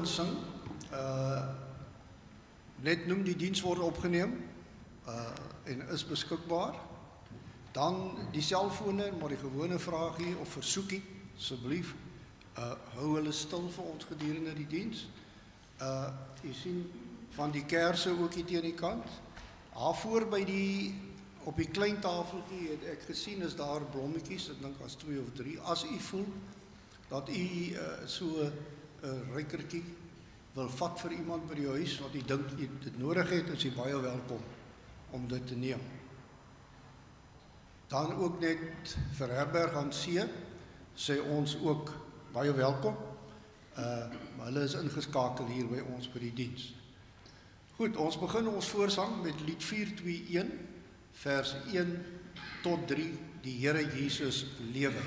insing. Net noem die diens word opgeneem en is beskikbaar. Dan die selfone, maar die gewone vraagie of versoekie, asseblief, hou hulle stil vir ons gedurende die diens. Jy sien van die kerse ook hier teen die kant. Daarvoor by op die klein tafeltjie het ek gesien is daar blommetjies, ek dink as 2 of 3. As u voel dat u so 'n ruikertjie wil vat vir iemand by die huis wat u dink u dit nodig het, is u baie welkom om dit te neem. Dan ook net vir Herberg aan See, sê ons ook baie welkom. Maar hulle is ingeskakel hier by ons by die diens. Goed, ons begin ons voorsang met lied 421, vers 1 tot 3, die Here Jesus lewe.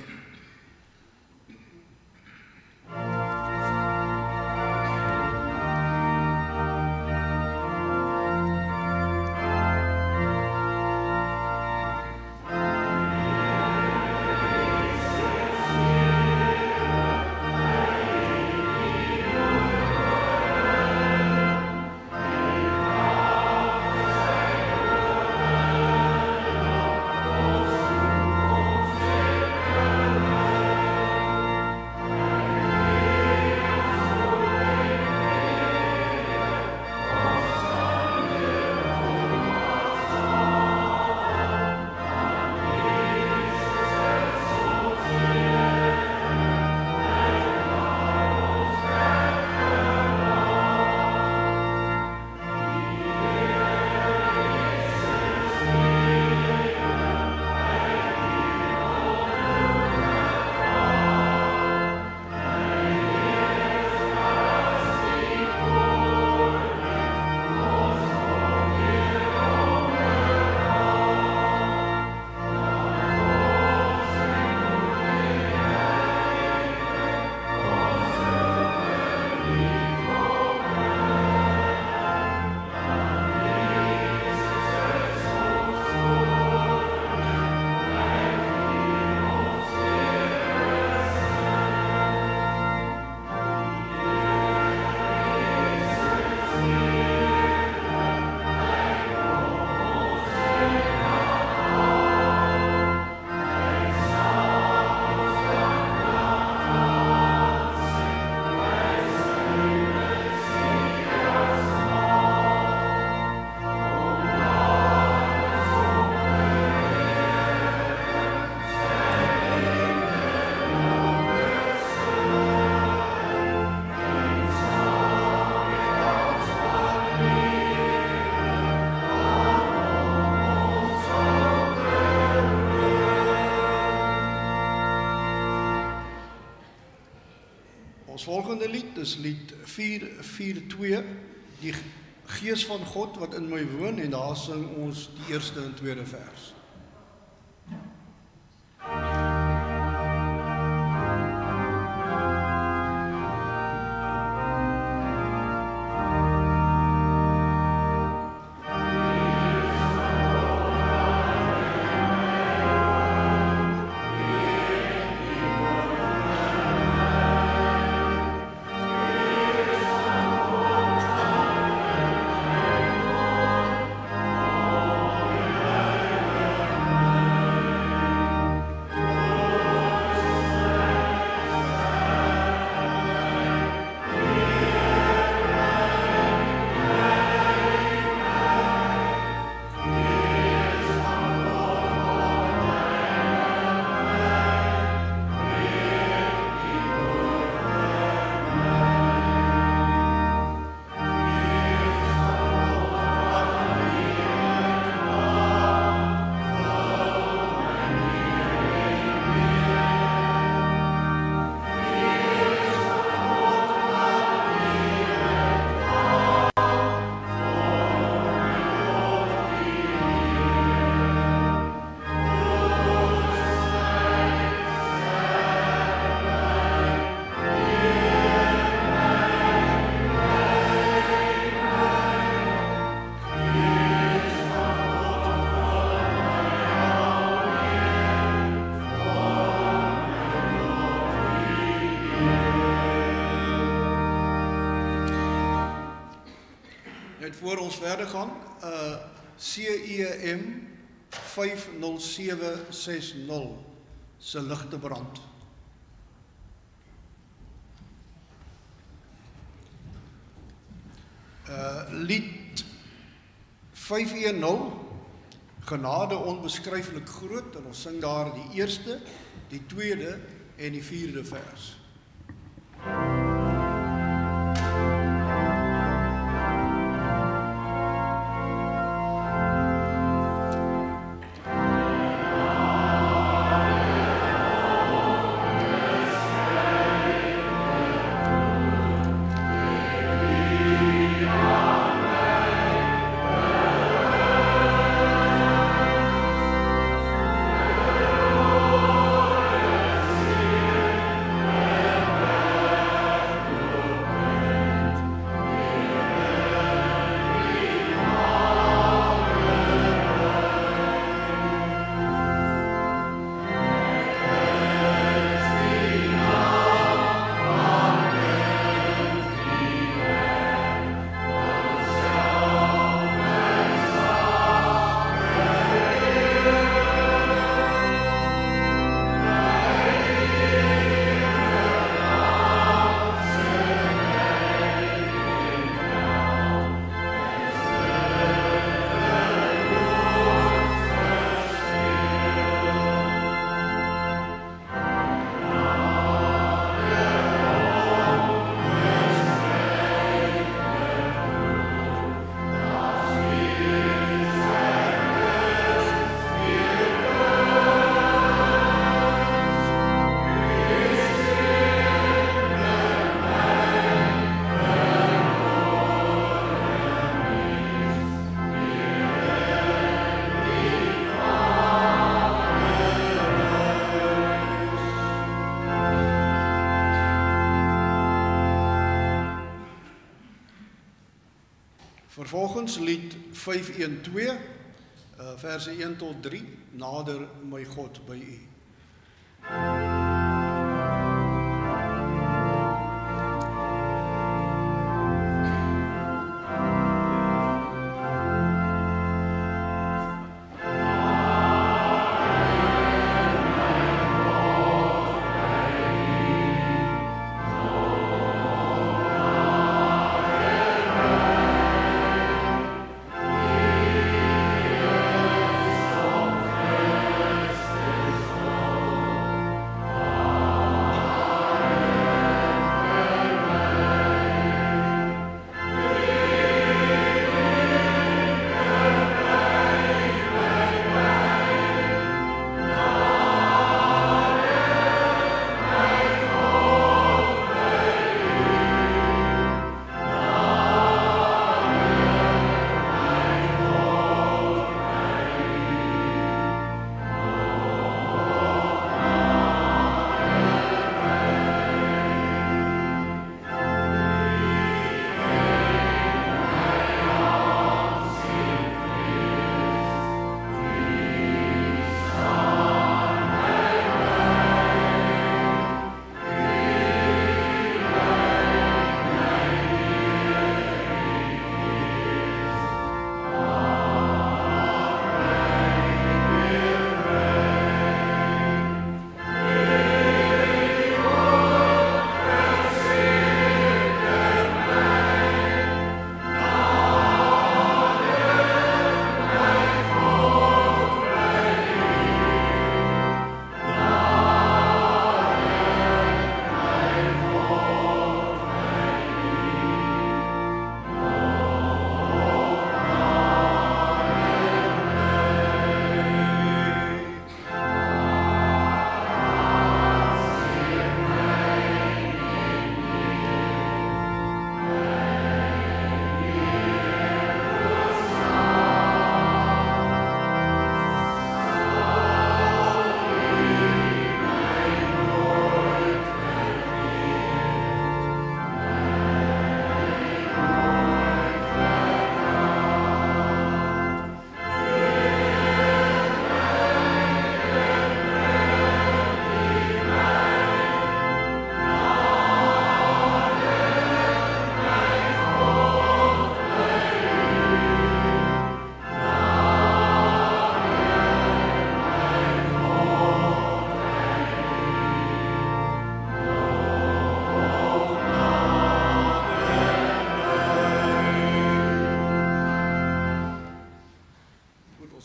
Ons volgende lied is lied 442, die Gees van God wat in my woon, en daar sing ons die eerste en tweede vers. net voor ons verder gaan, CEM 50760 se ligte brand. Lied 510, genade onbeskryflik groot, en ons sing daar die eerste, die tweede en die vierde vers. Vervolgens lied 512, verse 1 tot 3, nader my God by u.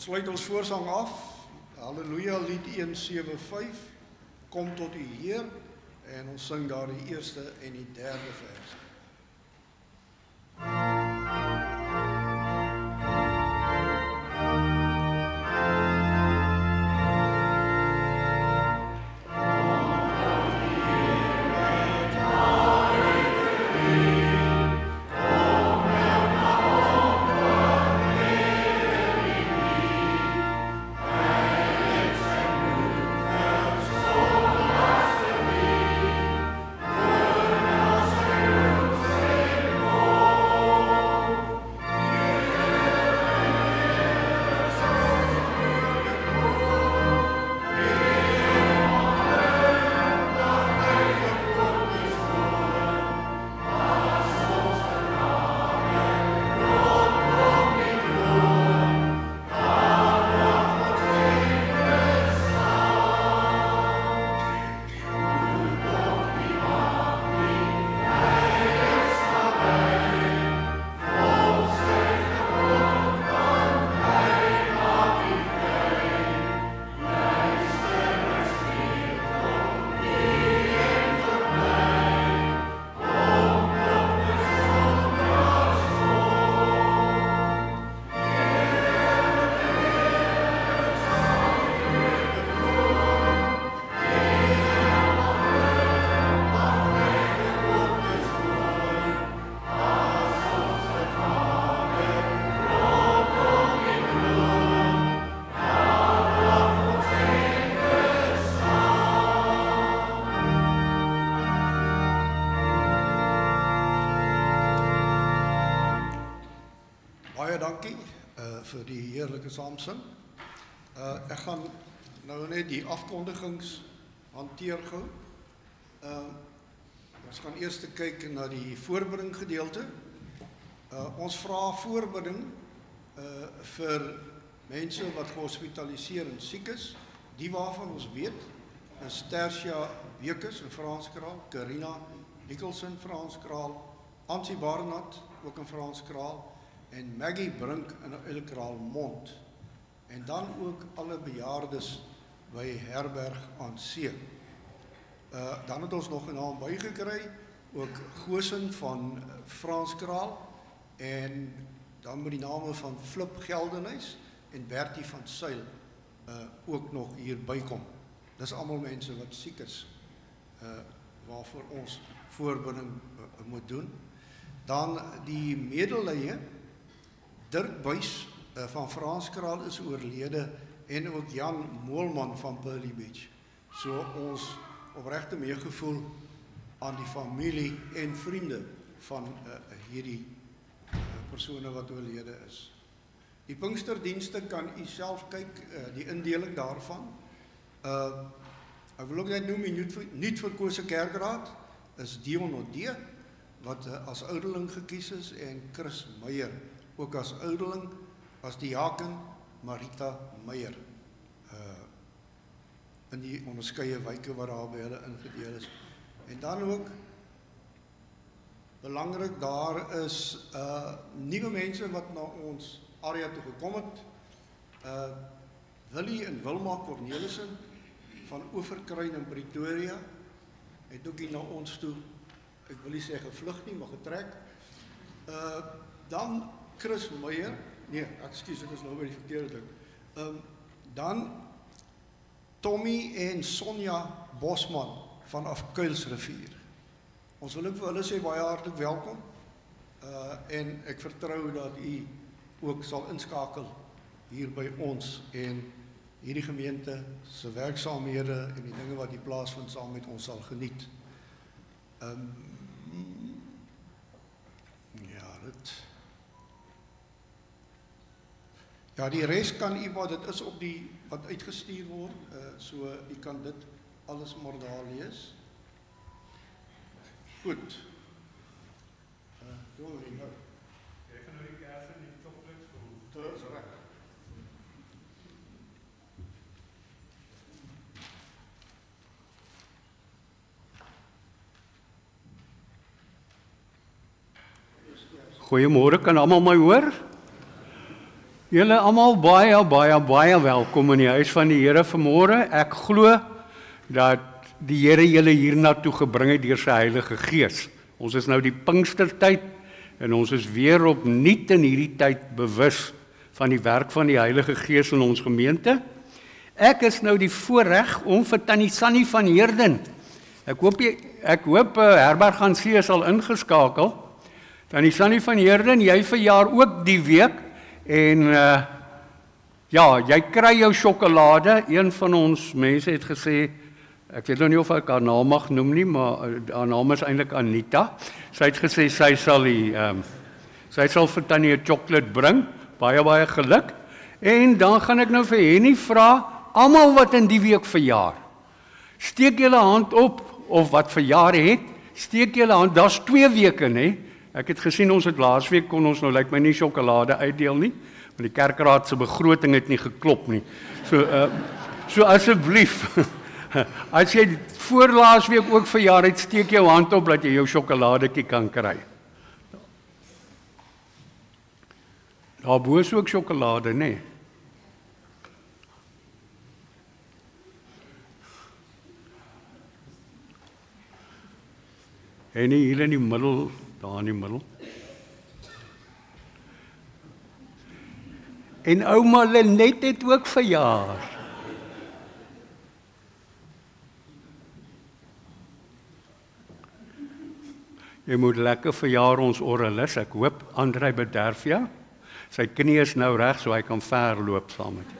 Ons sluit ons voorsang af. Halleluja lied 175. Kom tot U Heer en ons sing daar die eerste en die derde vers. Dankie vir die heerlike saamsing. Ek gaan nou net die afkondigings hanteer gou. Ons gaan eers kyk na die voorbidding gedeelte. Ons vra voorbidding vir mense wat gehospitaliseer en siek is. Die waarvan ons weet is Tersia Bekes in Franskraal, Karina Nicholson Franskraal, Ansie Barnard ook in Franskraal, en Maggie Brink in Uilkraal Mond. En dan ook alle bejaardes by Herberg aan See. Dan het ons nog 'n naam bygekry, ook Goosen van Franskraal, en dan met die name van Flip Geldenhuys en Bertie van Sail ook nog hier bykom. Dis almal mense wat siek is, waarvoor ons voorbidding moet doen. Dan die medelee, Dirk Buys van Franskraal is oorlede en ook Jan Moelman van Pearly Beach. So ons opregte meegevoel aan die familie en vriende van hierdie persone wat oorlede is. Die Pinksterdienste kan u self kyk, die indeling daarvan. Ek wil ook net noem, die nuut verkose kerkraad is Dion Odee, wat as ouderling gekies is, en Chris Meyer ook as ouderling, as diaken Marita Meyer, in die onderskeie wyke wat daar by hulle ingedeel is. En dan ook, belangrik, daar is nuwe mense wat na ons area toe gekom het. Willie en Wilma Cornelissen van Oeverkruin in Pretoria, het ook hier na ons toe, ek wil nie sê gevlug nie, maar getrek. Dan Chris Meyer, nee, ekskuus, ek is nou by die verkeerde ding. Dan Tommy en Sonja Bosman vanaf Kuilsrivier. Ons wil ook vir hulle sê baie hartlik welkom, en ek vertrou dat u ook sal inskakel hier by ons en hierdie gemeente se werksaamhede en die dinge wat hier plaasvind saam met ons sal geniet. Ja, die res kan u, wat dit is op die, wat uitgestuur word, so u kan dit alles maar daar lees. Goed. Doen we nou. Ek gaan nou die kers en die chocolates proe. Dit is reg. Goeiemôre, kan almal my hoor? Julle almal baie welkom in die huis van die Here vanmôre. Ek glo dat die Here julle hiernatoe gebring het deur sy Heilige Gees. Ons is nou die Pinkstertyd en ons is weer opnuut in hierdie tyd bewus van die werk van die Heilige Gees in ons gemeente. Ek is nou die voorreg om vir Tannie Sannie van Heerden. Ek hoop Herbert gaan sê sal ingeskakel. Tannie Sannie van Heerden, jy verjaar ook die week en ja, jy kry jou sjokolade. Een van ons mense het gesê, ek weet nou nie of ek haar naam mag noem nie, maar haar naam is eintlik Anita. Sy het gesê sy sal vir Tannie 'n chocolate bring. Baie geluk. En dan gaan ek nou vir Henny vra, almal wat in die week verjaar, steek julle hand op, of wat verjaar het, steek julle hand, daar's 2 weke, né? Ek het gesien, ons het laasweek kon ons nou lyk my nie sjokolade uitdeel nie, want die kerkraad se begroting het nie geklop nie. So asseblief, as jy voor laasweek ook verjaar het, steek jou hand op, dat jy jou sjokoladetjie kan kry. Daarbo is ook sjokolade, né? En hier in die middel, daar in die middel. En ouma Lenet het ook verjaar. Jy moet lekker verjaar ons Orrelis. Ek hoop Andrei bederf jou. Sy knie is nou reg, so hy kan ver loop saam met jou.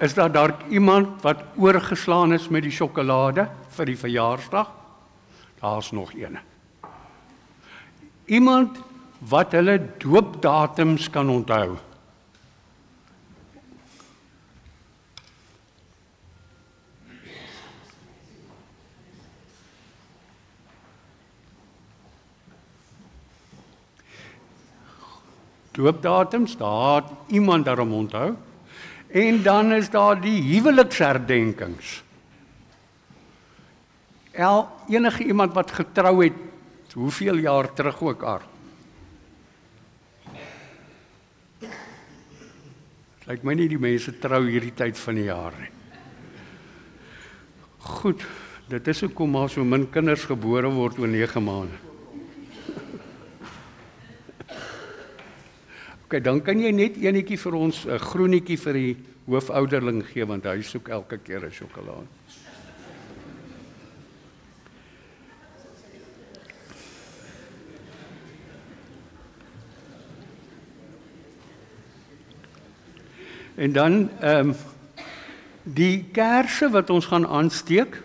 Is daar dalk iemand wat oorgeslaan is met die sjokolade vir die verjaarsdag? Daar's nog een. Iemand wat hulle doopdatums kan onthou. Doopdatums, daar het iemand daarom onthou. En dan is daar die huweliksherdenkings. Enige iemand wat getrou het, hoeveel jaar terug ook al. Lyk my nie die mense trou hierdie tyd van die jaar nie. Goed, dit is hoekom maar so min kinders gebore word oor 9 maande. Okay, dan kan jy net enetjie vir ons, 'n groenetjie vir die hoofouderling gee, want hy soek elke keer 'n sjokolade. En dan die kersse wat ons gaan aansteek.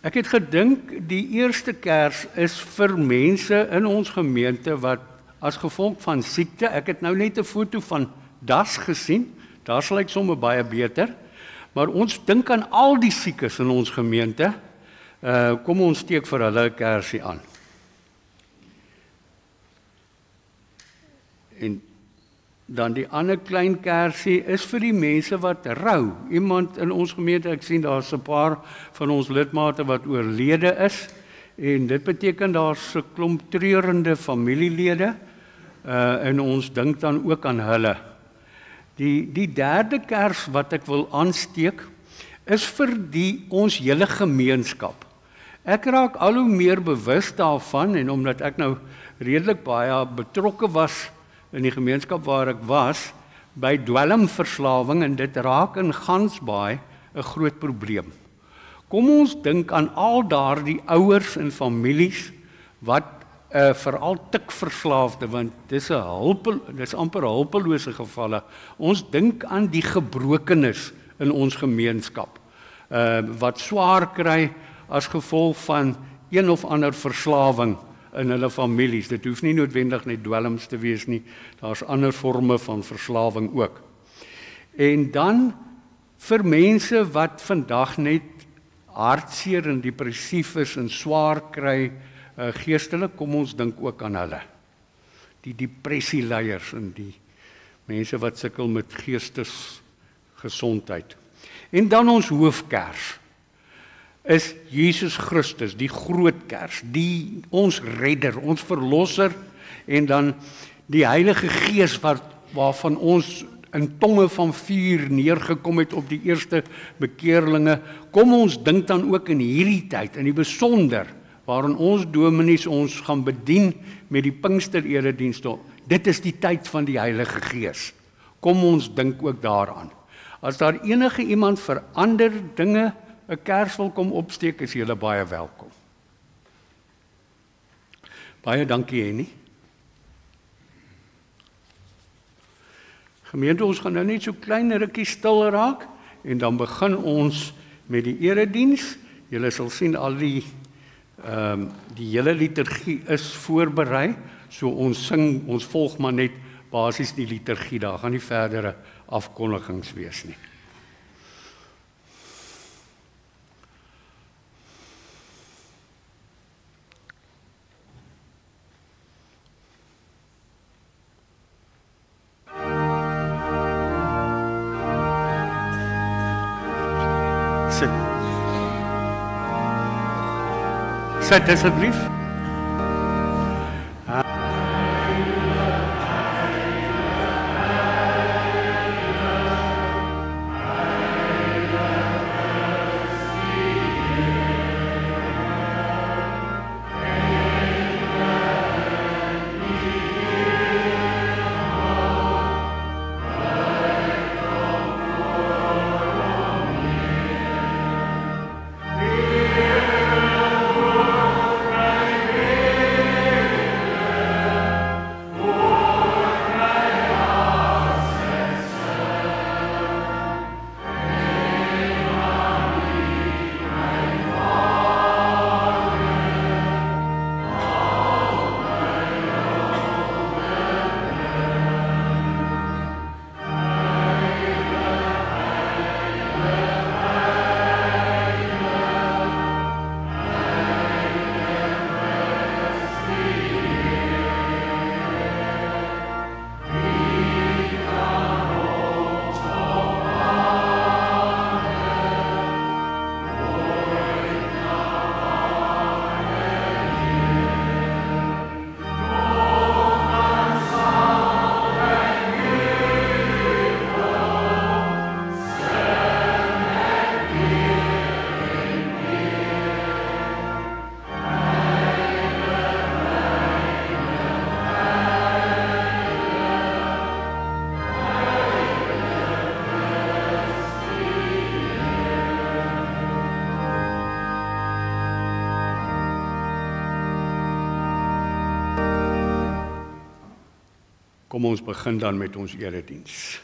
Ek het gedink die eerste kers is vir mense in ons gemeente wat as gevolg van siekte, ek het nou net 'n foto van Das gesien, Das lyk sommer baie beter, maar ons dink aan al die siekes in ons gemeente, kom ons steek vir hulle 'n kersie aan. En dan die ander klein kersie is vir die mense wat rou. Iemand in ons gemeente, ek sien daar's 'n paar van ons lidmate wat oorlede is, en dit beteken daar's 'n klomp treurende familielede, en ons dink dan ook aan hulle. Die derde kers wat ek wil aansteek, is vir ons hele gemeenskap. Ek raak al hoe meer bewus daarvan, en omdat ek nou redelik baie betrokke was in die gemeenskap waar ek was, by dwelmverslawing, en dit raak in Gansbaai 'n groot probleem. Kom ons dink aan al daardie ouers en families wat veral tikverslaafde, want dis amper hulpelose gevalle. Ons dink aan die gebrokenes in ons gemeenskap, wat swaar kry as gevolg van een of ander verslawing in hulle families. Dit hoef nie noodwendig net dwelms te wees nie, daar's ander forme van verslawing ook. En dan vir mense wat vandag net hartseer en depressief is en swaar kry, geestelik, kom ons dink ook aan hulle. Die depressieleiers en die mense wat sukkel met geestesgesondheid. En dan ons hoofkers. is Jesus Christus, die groot kers, ons redder, ons verlosser, en dan die Heilige Gees waarvan ons in tonge van vuur neergekom het op die eerste bekeerlinge. Kom ons dink dan ook in hierdie tyd, in die besonder, waarin ons dominees ons gaan bedien met die Pinkstererediens. Dit is die tyd van die Heilige Gees. Kom ons dink ook daaraan. As daar enige iemand vir ander dinge 'n kers wil kom opsteek, is julle baie welkom. Baie dankie, Henny. Gemeente, ons gaan nou net so klein rukkie stil raak, en dan begin ons met die erediens. Julle sal sien al die hele liturgie is voorberei, so ons volg maar net basies die liturgie, daar gaan nie verdere afkondigings wees nie. Sit asseblief. Kom ons begin dan met ons erediens.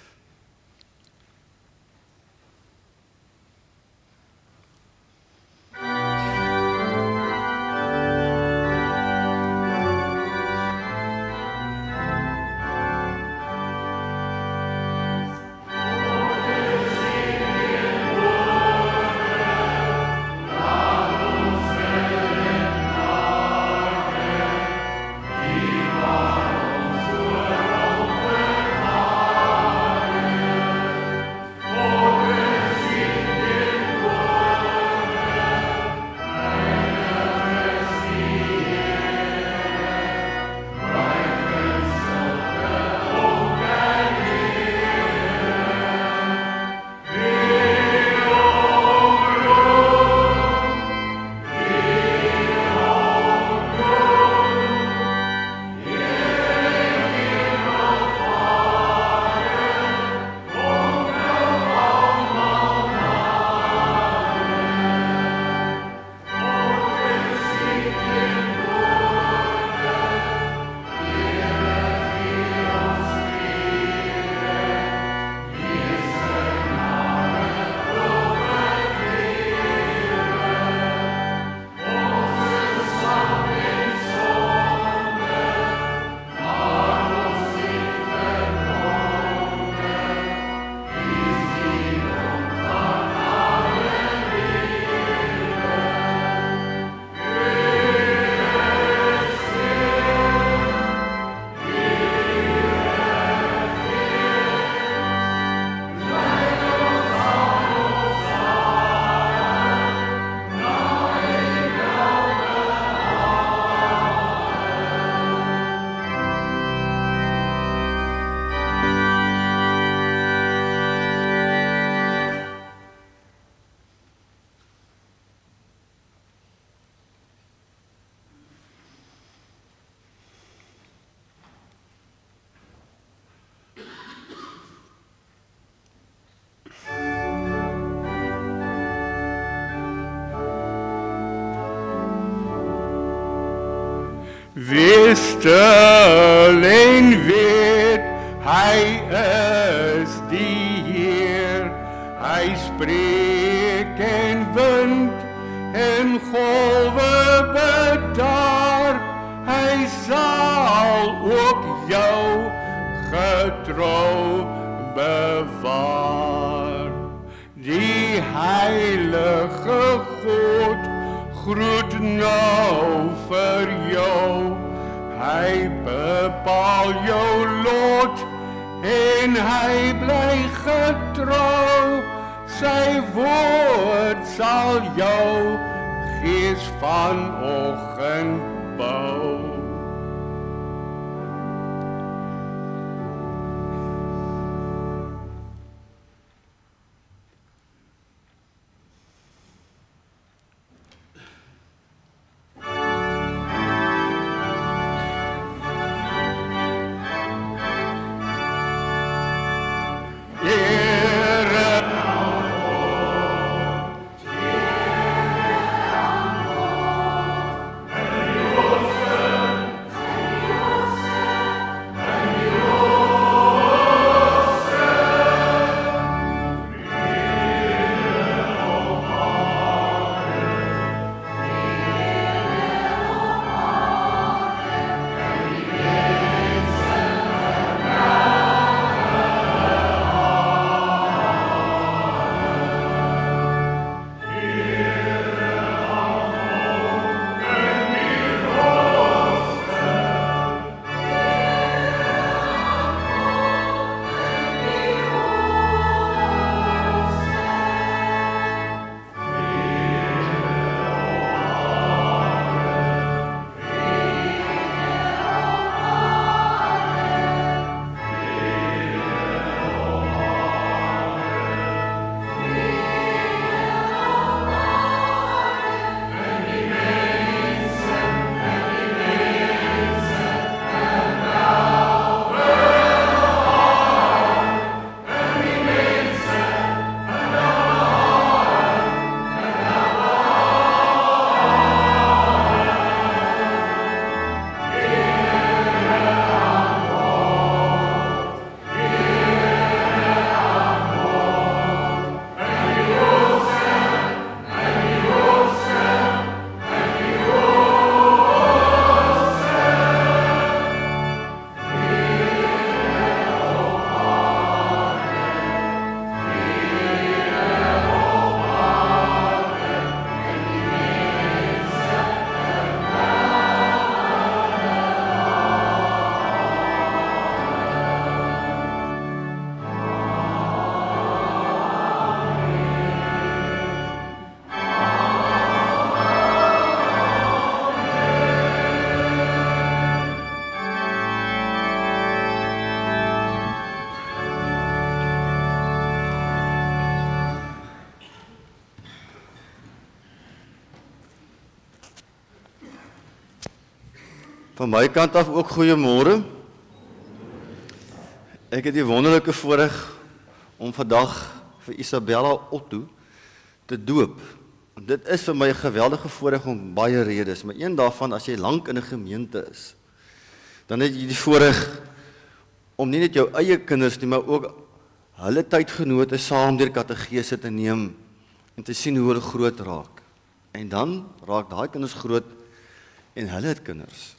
wees stil en weet, hy is die Heer. Hy spreek en wind en golwe bedaar, hy sal ook jou getrou bewaar. Die heilige God groet nou vir jou, hy bepaal jou lot en hy bly getrou, sy woord sal jou gees vanoggend bou. Van my kant af ook goeiemôre. Ek het die wonderlike voorreg om vandag vir Isabella Otto te doop. Dit is vir my 'n geweldige voorreg om baie redes, maar een daarvan as jy lank in 'n gemeente is, dan het jy die voorreg om nie net jou eie kinders nie, maar ook hulle tydgenote saam deur katekese te neem en te sien hoe hulle groot raak. En dan raak daai kinders groot en hulle het kinders.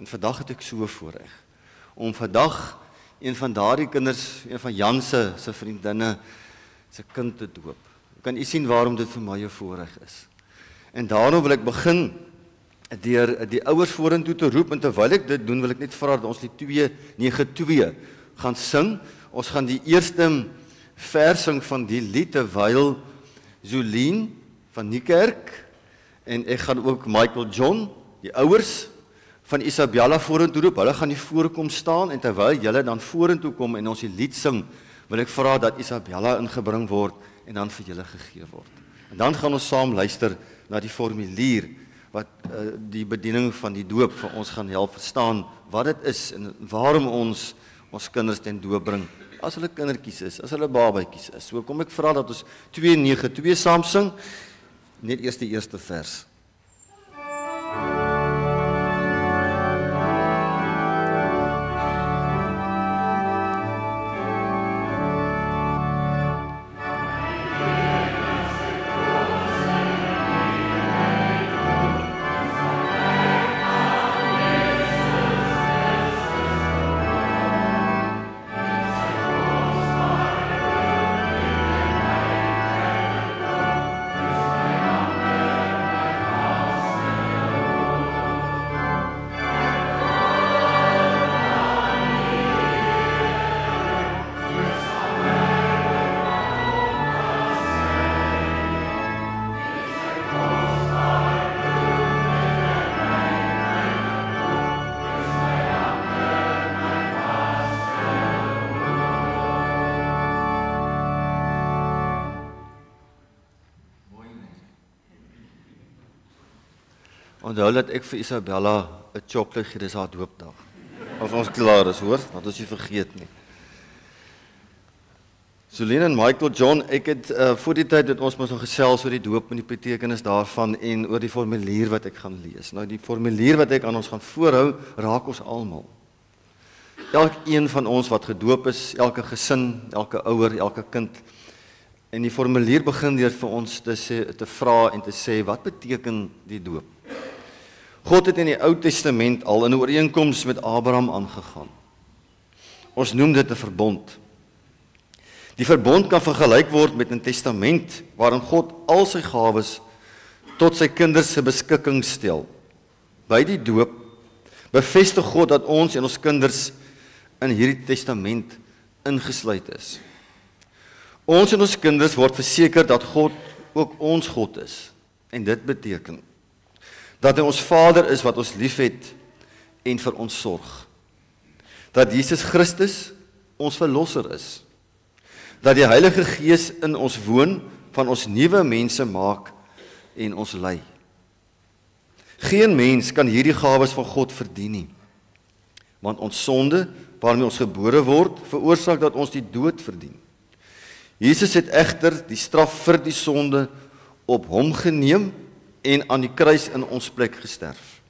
En vandag het ek so voorreg om vandag een van daardie kinders, een van Jan se vriendinne se kind te doop. Kan u sien waarom dit vir my 'n voorreg is? En daarom wil ek begin deur die ouers vorentoe te roep, en terwyl ek dit doen, wil ek net vra dat ons die 292 gaan sing. Ons gaan die eerste vers sing van die lied terwyl Zolien van Niekerk en ek gaan ook Michael John, die ouers van Isabella vorentoe roep. Hulle gaan nie voorkom staan, en terwyl julle dan vorentoe kom en ons die lied sing, wil ek vra dat Isabella ingebring word en dan vir julle gegee word. En dan gaan ons saam luister na die formulier wat die bediening van die doop vir ons gaan help verstaan wat dit is en waarom ons kinders ten doop bring as hulle kindertjies is, as hulle babatjies is. So kom ek vra dat ons 292 saam sing, net eers die eerste vers. Onthou dat ek vir Isabella 'n chocolate gee, dis haar doopdag. As ons klaar is, hoor, dat ons nie vergeet nie. Solien en Michael John, ek het voor die tyd het ons mos nog gesels oor die doop en die betekenis daarvan en oor die formulier wat ek gaan lees. Nou die formulier wat ek aan ons gaan voorhou, raak ons almal. Elkeen van ons wat gedoop is, elke gesin, elke ouer, elke kind. En die formulier begin deur vir ons te vra en te sê, wat beteken die doop? God het in die Ou Testament al in 'n ooreenkoms met Abraham aangegaan. Ons noem dit 'n verbond. Die verbond kan vergelyk word met 'n testament waarin God al sy gawes tot sy kinders se beskikking stel. By die doop bevestig God dat ons en ons kinders in hierdie testament ingesluit is. Ons en ons kinders word verseker dat God ook ons God is. En dit beteken dat hy ons Vader is wat ons liefhet en vir ons sorg. Dat Jesus Christus ons verlosser is. Dat die Heilige Gees in ons woon, van ons nuwe mense maak en ons lei. Geen mens kan hierdie gawes van God verdien nie. Want ons sonde, waarmee ons gebore word, veroorsaak dat ons die dood verdien. Jesus het egter die straf vir die sonde op hom geneem en aan die kruis in ons plek gesterf.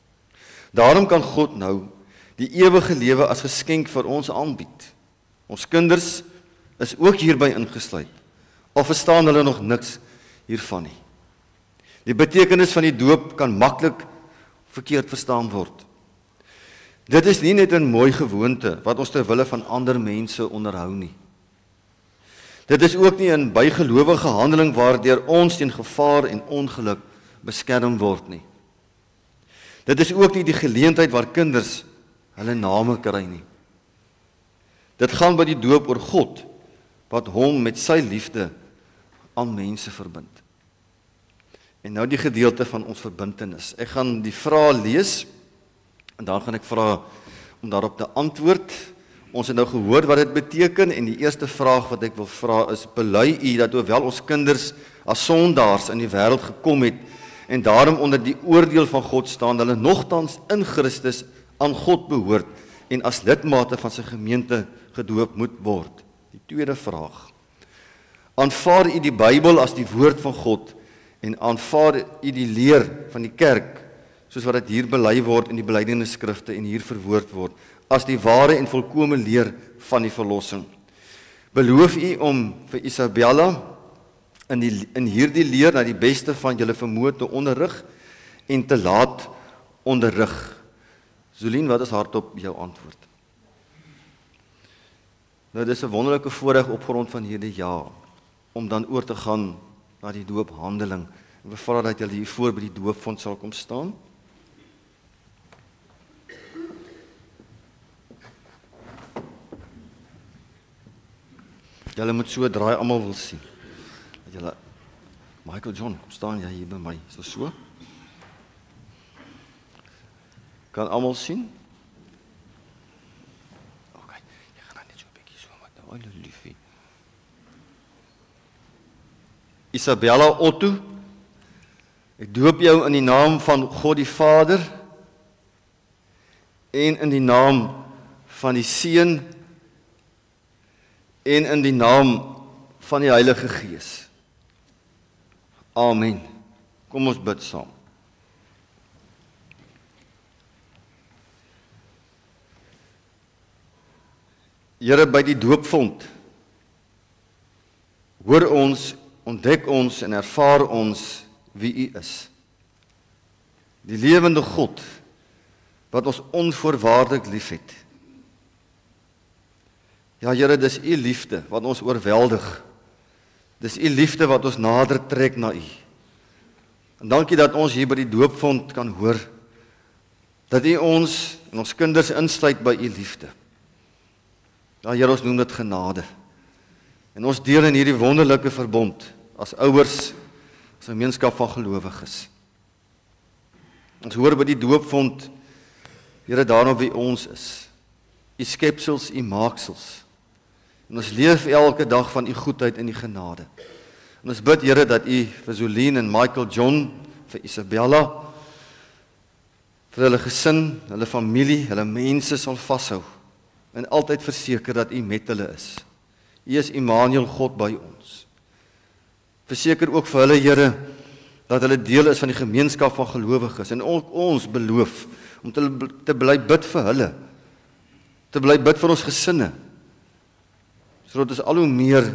Daarom kan God nou die ewige lewe as geskenk vir ons aanbied. Ons kinders is ook hierby ingesluit, al verstaan hulle nog niks hiervan nie. Die betekenis van die doop kan maklik verkeerd verstaan word. Dit is nie net 'n mooi gewoonte wat ons ter wille van ander mense onderhou nie. Dit is ook nie 'n bygelowige handeling waardeur ons teen gevaar en ongeluk beskerm word nie. Dit is ook nie die geleentheid waar kinders hulle name kry nie. Dit gaan by die doop oor God, wat hom met sy liefde aan mense verbind. En nou die gedeelte van ons verbintenis. Ek gaan die vrae lees, en dan gaan ek vra om daarop te antwoord. Ons het nou gehoor wat dit beteken, en die eerste vraag wat ek wil vra is, bely u dat hoewel ons kinders as sondaars in die wêreld gekom het, en daarom onder die oordeel van God staan, hulle nogtans in Christus aan God behoort, en as lidmate van sy gemeente gedoop moet word? Die tweede vraag. Aanvaar u die Bybel as die woord van God, en aanvaar u die leer van die kerk, soos wat dit hier bely word in die belydenisskrifte en hier verwoord word, as die ware en volkome leer van die verlossing? Beloof u om vir Isabella in hierdie leer na die beste van julle vermoë te onderrig en te laat onderrig? Solien, wat is hardop jou antwoord? Nou, dit is 'n wonderlike voorreg op grond van hierdie jaar, om dan oor te gaan na die doophandeling. En bevra dat julle hier voor by die doopfont sal kom staan. Julle moet so draai, almal wil sien. Dat julle, Michael John, kom staan jy hier by my, is dit so? Kan almal sien? Ok, jy gaan net so 'n bietjie so wat nou, alle liefie. Isabella Otto, ek doop jou in die naam van God die Vader en in die naam van die Seun en in die naam van die Heilige Gees. Amen. Kom ons bid saam. Here, by die doopfont hoor ons, ontdek ons en ervaar ons wie U is. Die lewende God wat ons onvoorwaardelik liefhet. Ja, Here, dis U liefde wat ons oorweldig. Dis U liefde wat ons nader trek na U. En dankie dat ons hier by die doopfont kan hoor dat U ons en ons kinders insluit by U liefde. Ja, Here, ons noem dit genade. En ons deel in hierdie wonderlike verbond as ouers, as 'n gemeenskap van gelowiges. Ons hoor by die doopfont, Here, daarom wie ons is. U skepsels, U maaksels. En ons leef elke dag van U goedheid en U genade. En ons bid, Here, dat U vir Solien en Michael John, vir Isabella, vir hulle gesin, hulle familie, hulle mense sal vashou en altyd verseker dat U met hulle is. U is Immanuel, God by ons. Verseker ook vir hulle, Here, dat hulle deel is van die gemeenskap van gelowiges en ons beloof om te bly bid vir hulle, te bly bid vir ons gesinne, sodat ons al hoe meer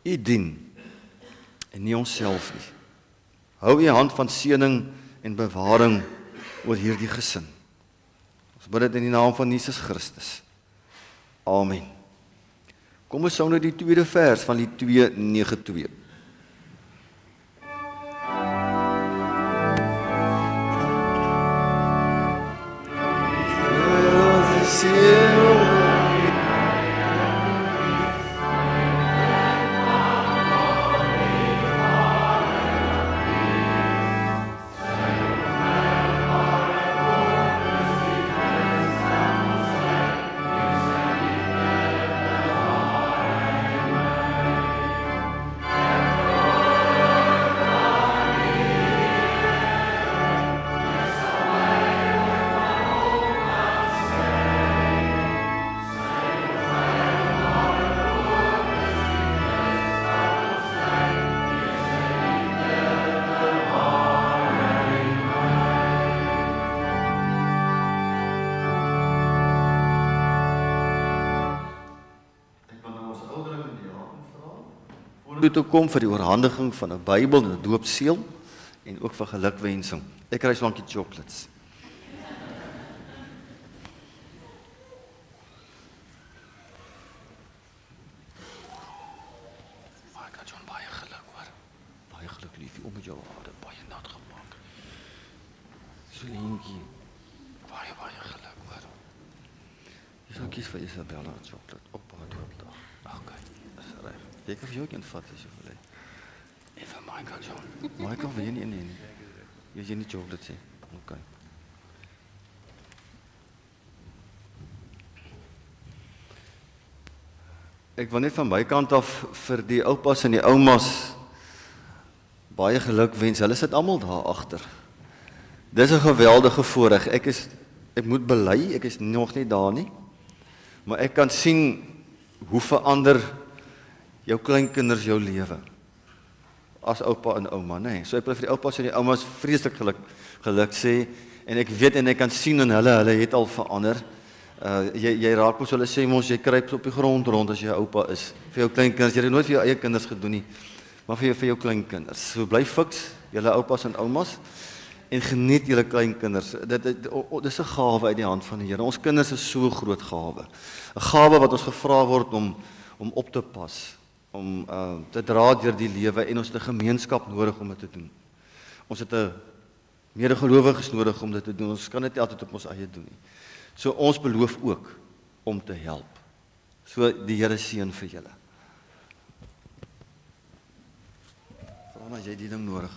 U dien en nie onsself nie. Hou U hand van seëning en bewaring oor hierdie gesin. Ons bid dit in die naam van Jesus Christus. Amen. Kom ons sing nou die tweede vers van die 292. Toe kom vir die oorhandiging van 'n Bybel en 'n doopseël en ook vir gelukwensing. Ek kry so 'n lankie chocolates. Ek het John baie geluk hoor. Baie geluk liefie om met jou hare baie nat gemaak. So liefie. Baie geluk hoor. Dis ook iets vir Isabella chocolate op haar doopdag. Okay. Jy kan vir jou een vat as jy wil hê. En vir Michael, John. Michael, wil jy nie nie? Jy nie chocolate sê. Okay. Ek wil net van my kant af vir die oupas en die oumas baie geluk wens. Hulle sit almal daar agter. Dis 'n geweldige voorreg. Ek moet bely, ek is nog nie daar nie. Maar ek kan sien hoe verander jou kleinkinders jou lewe as oupa en ouma, nee. So ek wil vir die oupas en die oumas vreeslik geluk sê en ek weet en ek kan sien in hulle het al verander. Jy raak mos, hulle sê mos jy kruip op die grond rond as jy oupa is. Vir jou kleinkinders, jy het nooit vir jou eie kinders gedoen nie, maar vir jou kleinkinders. So bly fiks, julle oupas en oumas en geniet julle kleinkinders. Dit is 'n gawe uit die hand van die Here. Ons kinders is so groot gawe. 'n Gawe wat ons gevra word om op te pas, om te dra deur die lewe en ons het 'n gemeenskap nodig om dit te doen. Ons het 'n medegelowiges nodig om dit te doen. Ons kan dit nie altyd op ons eie doen nie. So ons beloof ook om te help. So die Here seën vir julle. Vra maar jy die ding nodig.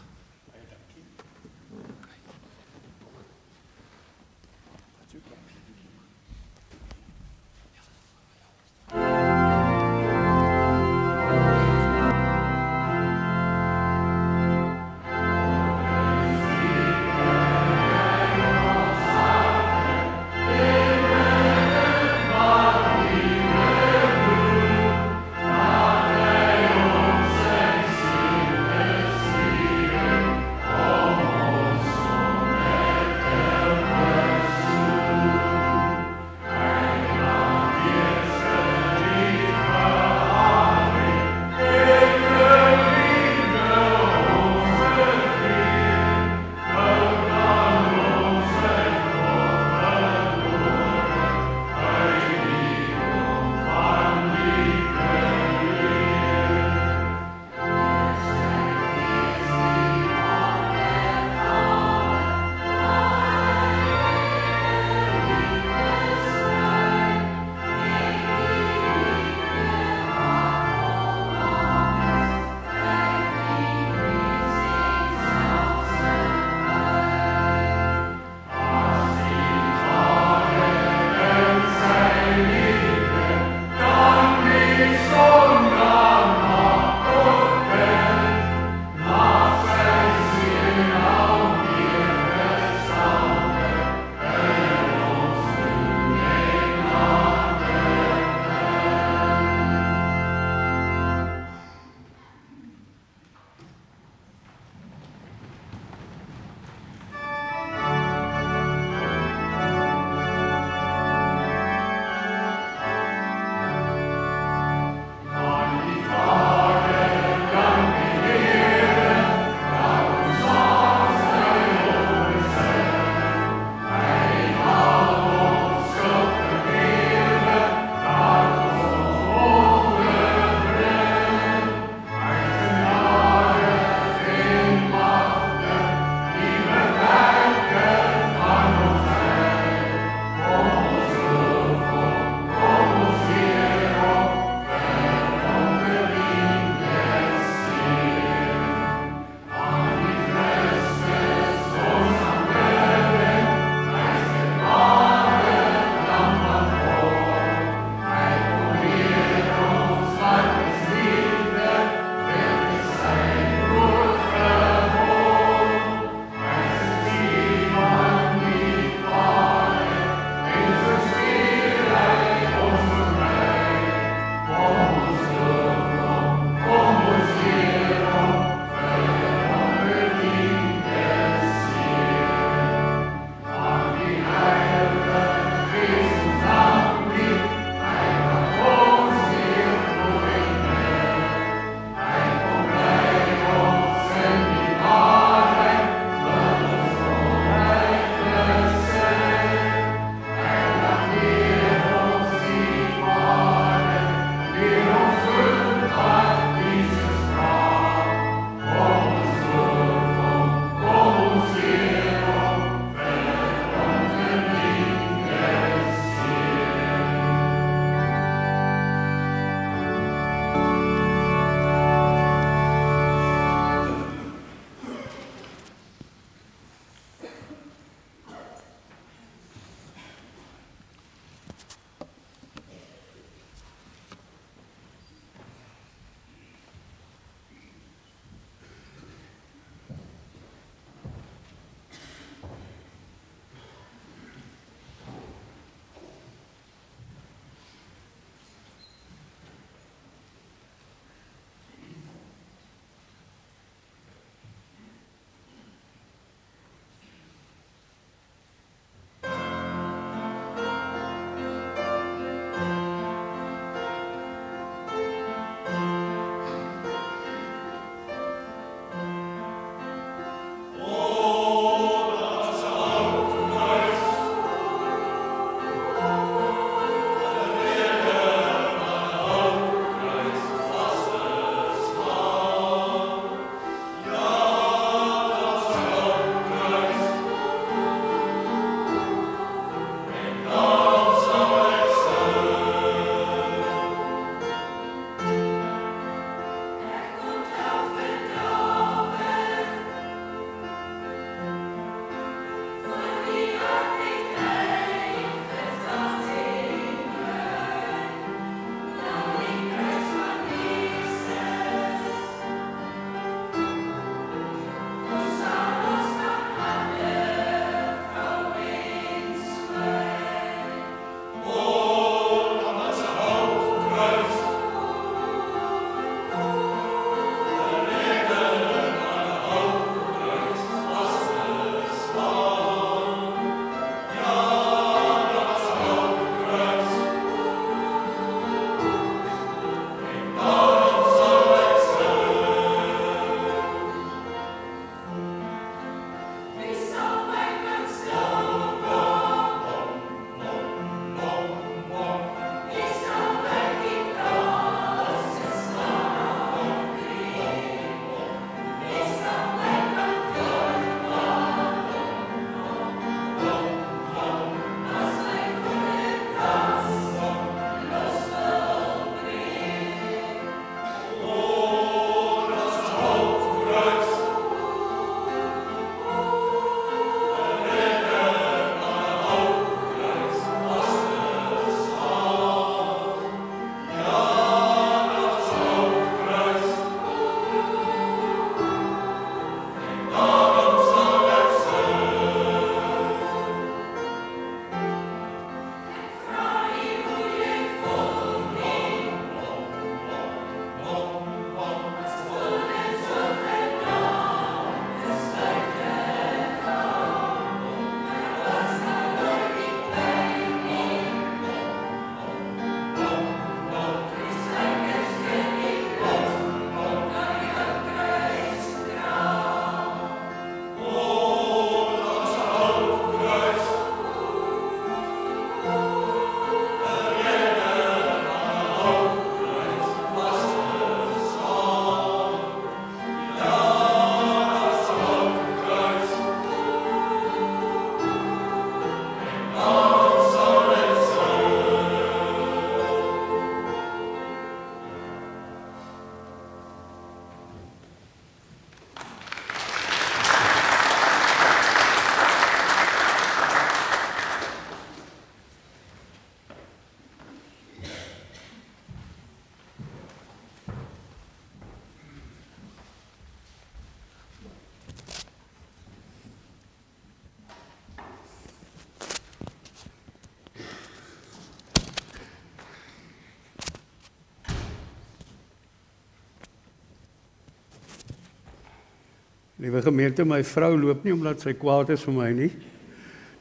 Liewe gemeente, my vrou loop nie omdat sy kwaad is vir my nie.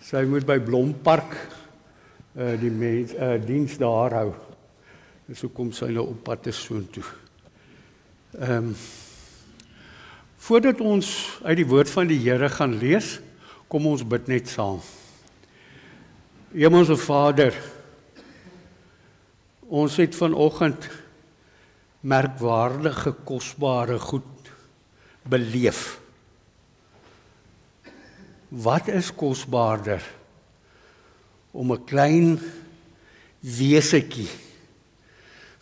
Sy moet by Blompark die diens daar hou. Dis hoekom sy nou op pad is soontoe. Voordat ons uit die woord van die Here gaan lees, kom ons bid net saam. Hemelse Vader, ons het vanoggend merkwaardige, kosbare goed beleef. Wat is kosbaarder om 'n klein wesetjie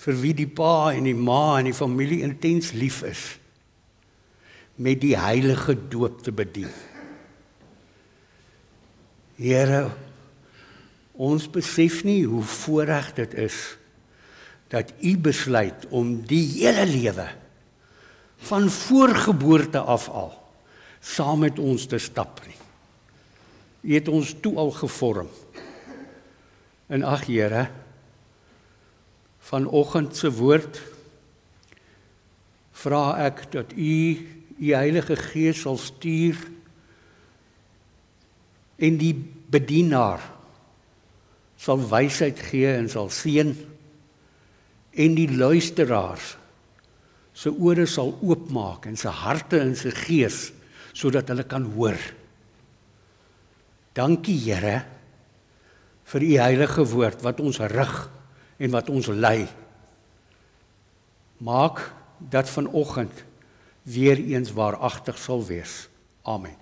vir wie die pa en die ma en die familie intens lief is, met die heilige doop te bedien? Here, ons besef nie hoe voorreg dit is dat U besluit om die hele lewe van voorgeboorte af al saam met ons te stap nie. U het ons toe al gevorm. En ag Here, vanoggend se woord vra ek dat U Heilige Gees sal stuur en die bedienaar sal wysheid gee en sal seën en die luisteraars se ore sal oopmaak en sy harte en sy gees sodat hulle kan hoor. Dankie Here vir U heilige woord wat ons rig en wat ons lei. Maak dat vanoggend weer eens waaragtig sal wees. Amen.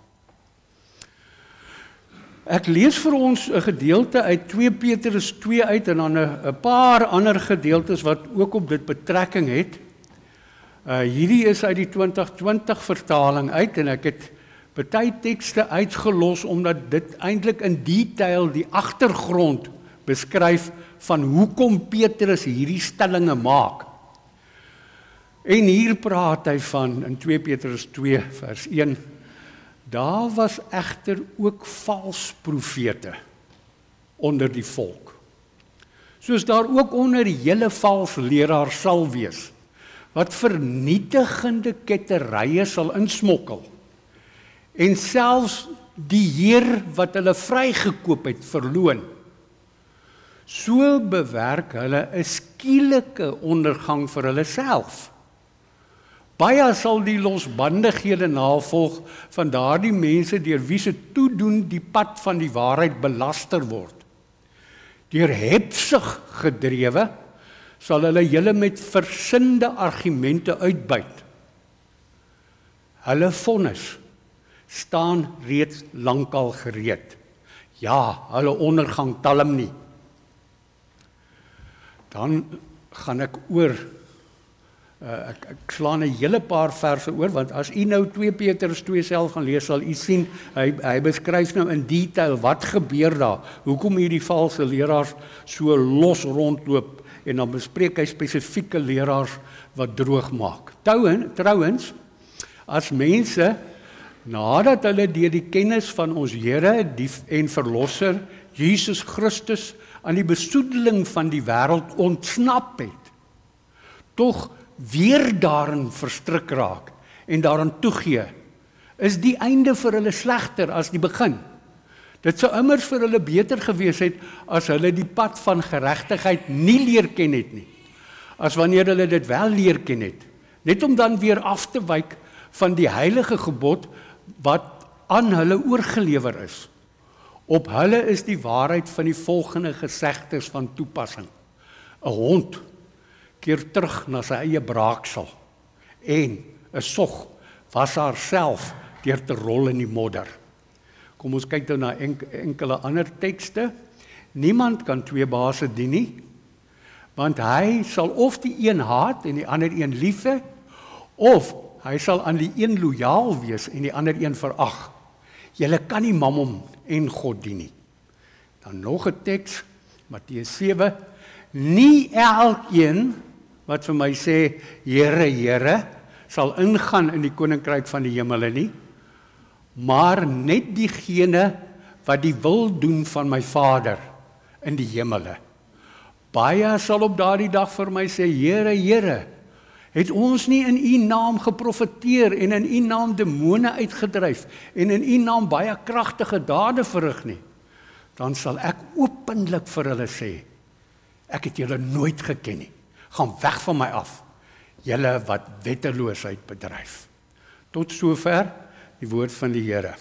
Ek lees vir ons 'n gedeelte uit 2 Petrus 2 uit en dan 'n paar ander gedeeltes wat ook op dit betrekking het. Hierdie is uit die 2020 vertaling uit en ek het party tekste uitgelos omdat dit eintlik in detail die agtergrond beskryf van hoekom Petrus hierdie stellinge maak. En hier praat hy van in 2 Petrus 2 vers 1, daar was egter ook vals profete onder die volk. Soos daar ook onder die hele vals leraar sal wees, wat vernietigende ketterye sal insmokkel, en selfs die Heer wat hulle vrygekoop het, verloon. So bewerk hulle 'n skielike ondergang vir hulle self. Baie sal die losbandighede navolg van daardie mense deur wie se toedoen die pad van die waarheid belaster word. Deur hebsug gedrewe sal hulle julle met versinnende argumente uitbuit. Hulle vonnis staan reeds lankal gereed. Ja, hulle ondergang talm nie. Dan gaan ek oor, ek slaan 'n hele paar verse oor, want as u nou 2 Petrus 2 self gaan lees, sal u sien, hy beskryf nou in detail wat gebeur daar, hoekom hierdie valse leraars so los rondloop, en dan bespreek hy spesifieke leraars wat droog maak. Trouwens, as mense, nadat hulle deur die kennis van ons Here en Verlosser, Jesus Christus, aan die besoedeling van die wêreld ontsnap het, tog weer daarin verstrik raak en daaraan toegee, is die einde vir hulle slegter as die begin. Dit sou immers vir hulle beter gewees het as hulle die pad van geregtigheid nie leer ken het nie, as wanneer hulle dit wel leer ken het, net om dan weer af te wyk van die heilige gebod wat aan hulle oorgelewer is. Op hulle is die waarheid van die volgende gesegdes van toepassing. 'n Hond keer terug na sy eie braaksel en 'n sog was haarself deur te rol in die modder. Kom ons kyk nou na enkele ander tekste. Niemand kan 2 baase dien nie, want hy sal of die een haat en die ander een lief hê, of hy sal aan die een lojaal wees en die ander een verag. Julle kan nie Mammon en God dien nie. Dan nog 'n teks, Matteus 7, nie elkeen wat vir my sê, Here, Here, sal ingaan in die koninkryk van die hemele nie, maar net diegene wat die wil doen van my Vader in die hemele. Baie sal op daardie dag vir my sê, Here, Here, Het ons nie in u naam geprofeteer en in u naam demone uitgedryf en in u naam baie kragtige dade verrig nie, dan sal ek openlik vir hulle sê, ek het julle nooit geken nie. Gaan weg van my af, julle wat wetteloosheid bedryf. Tot sover die woord van die Here.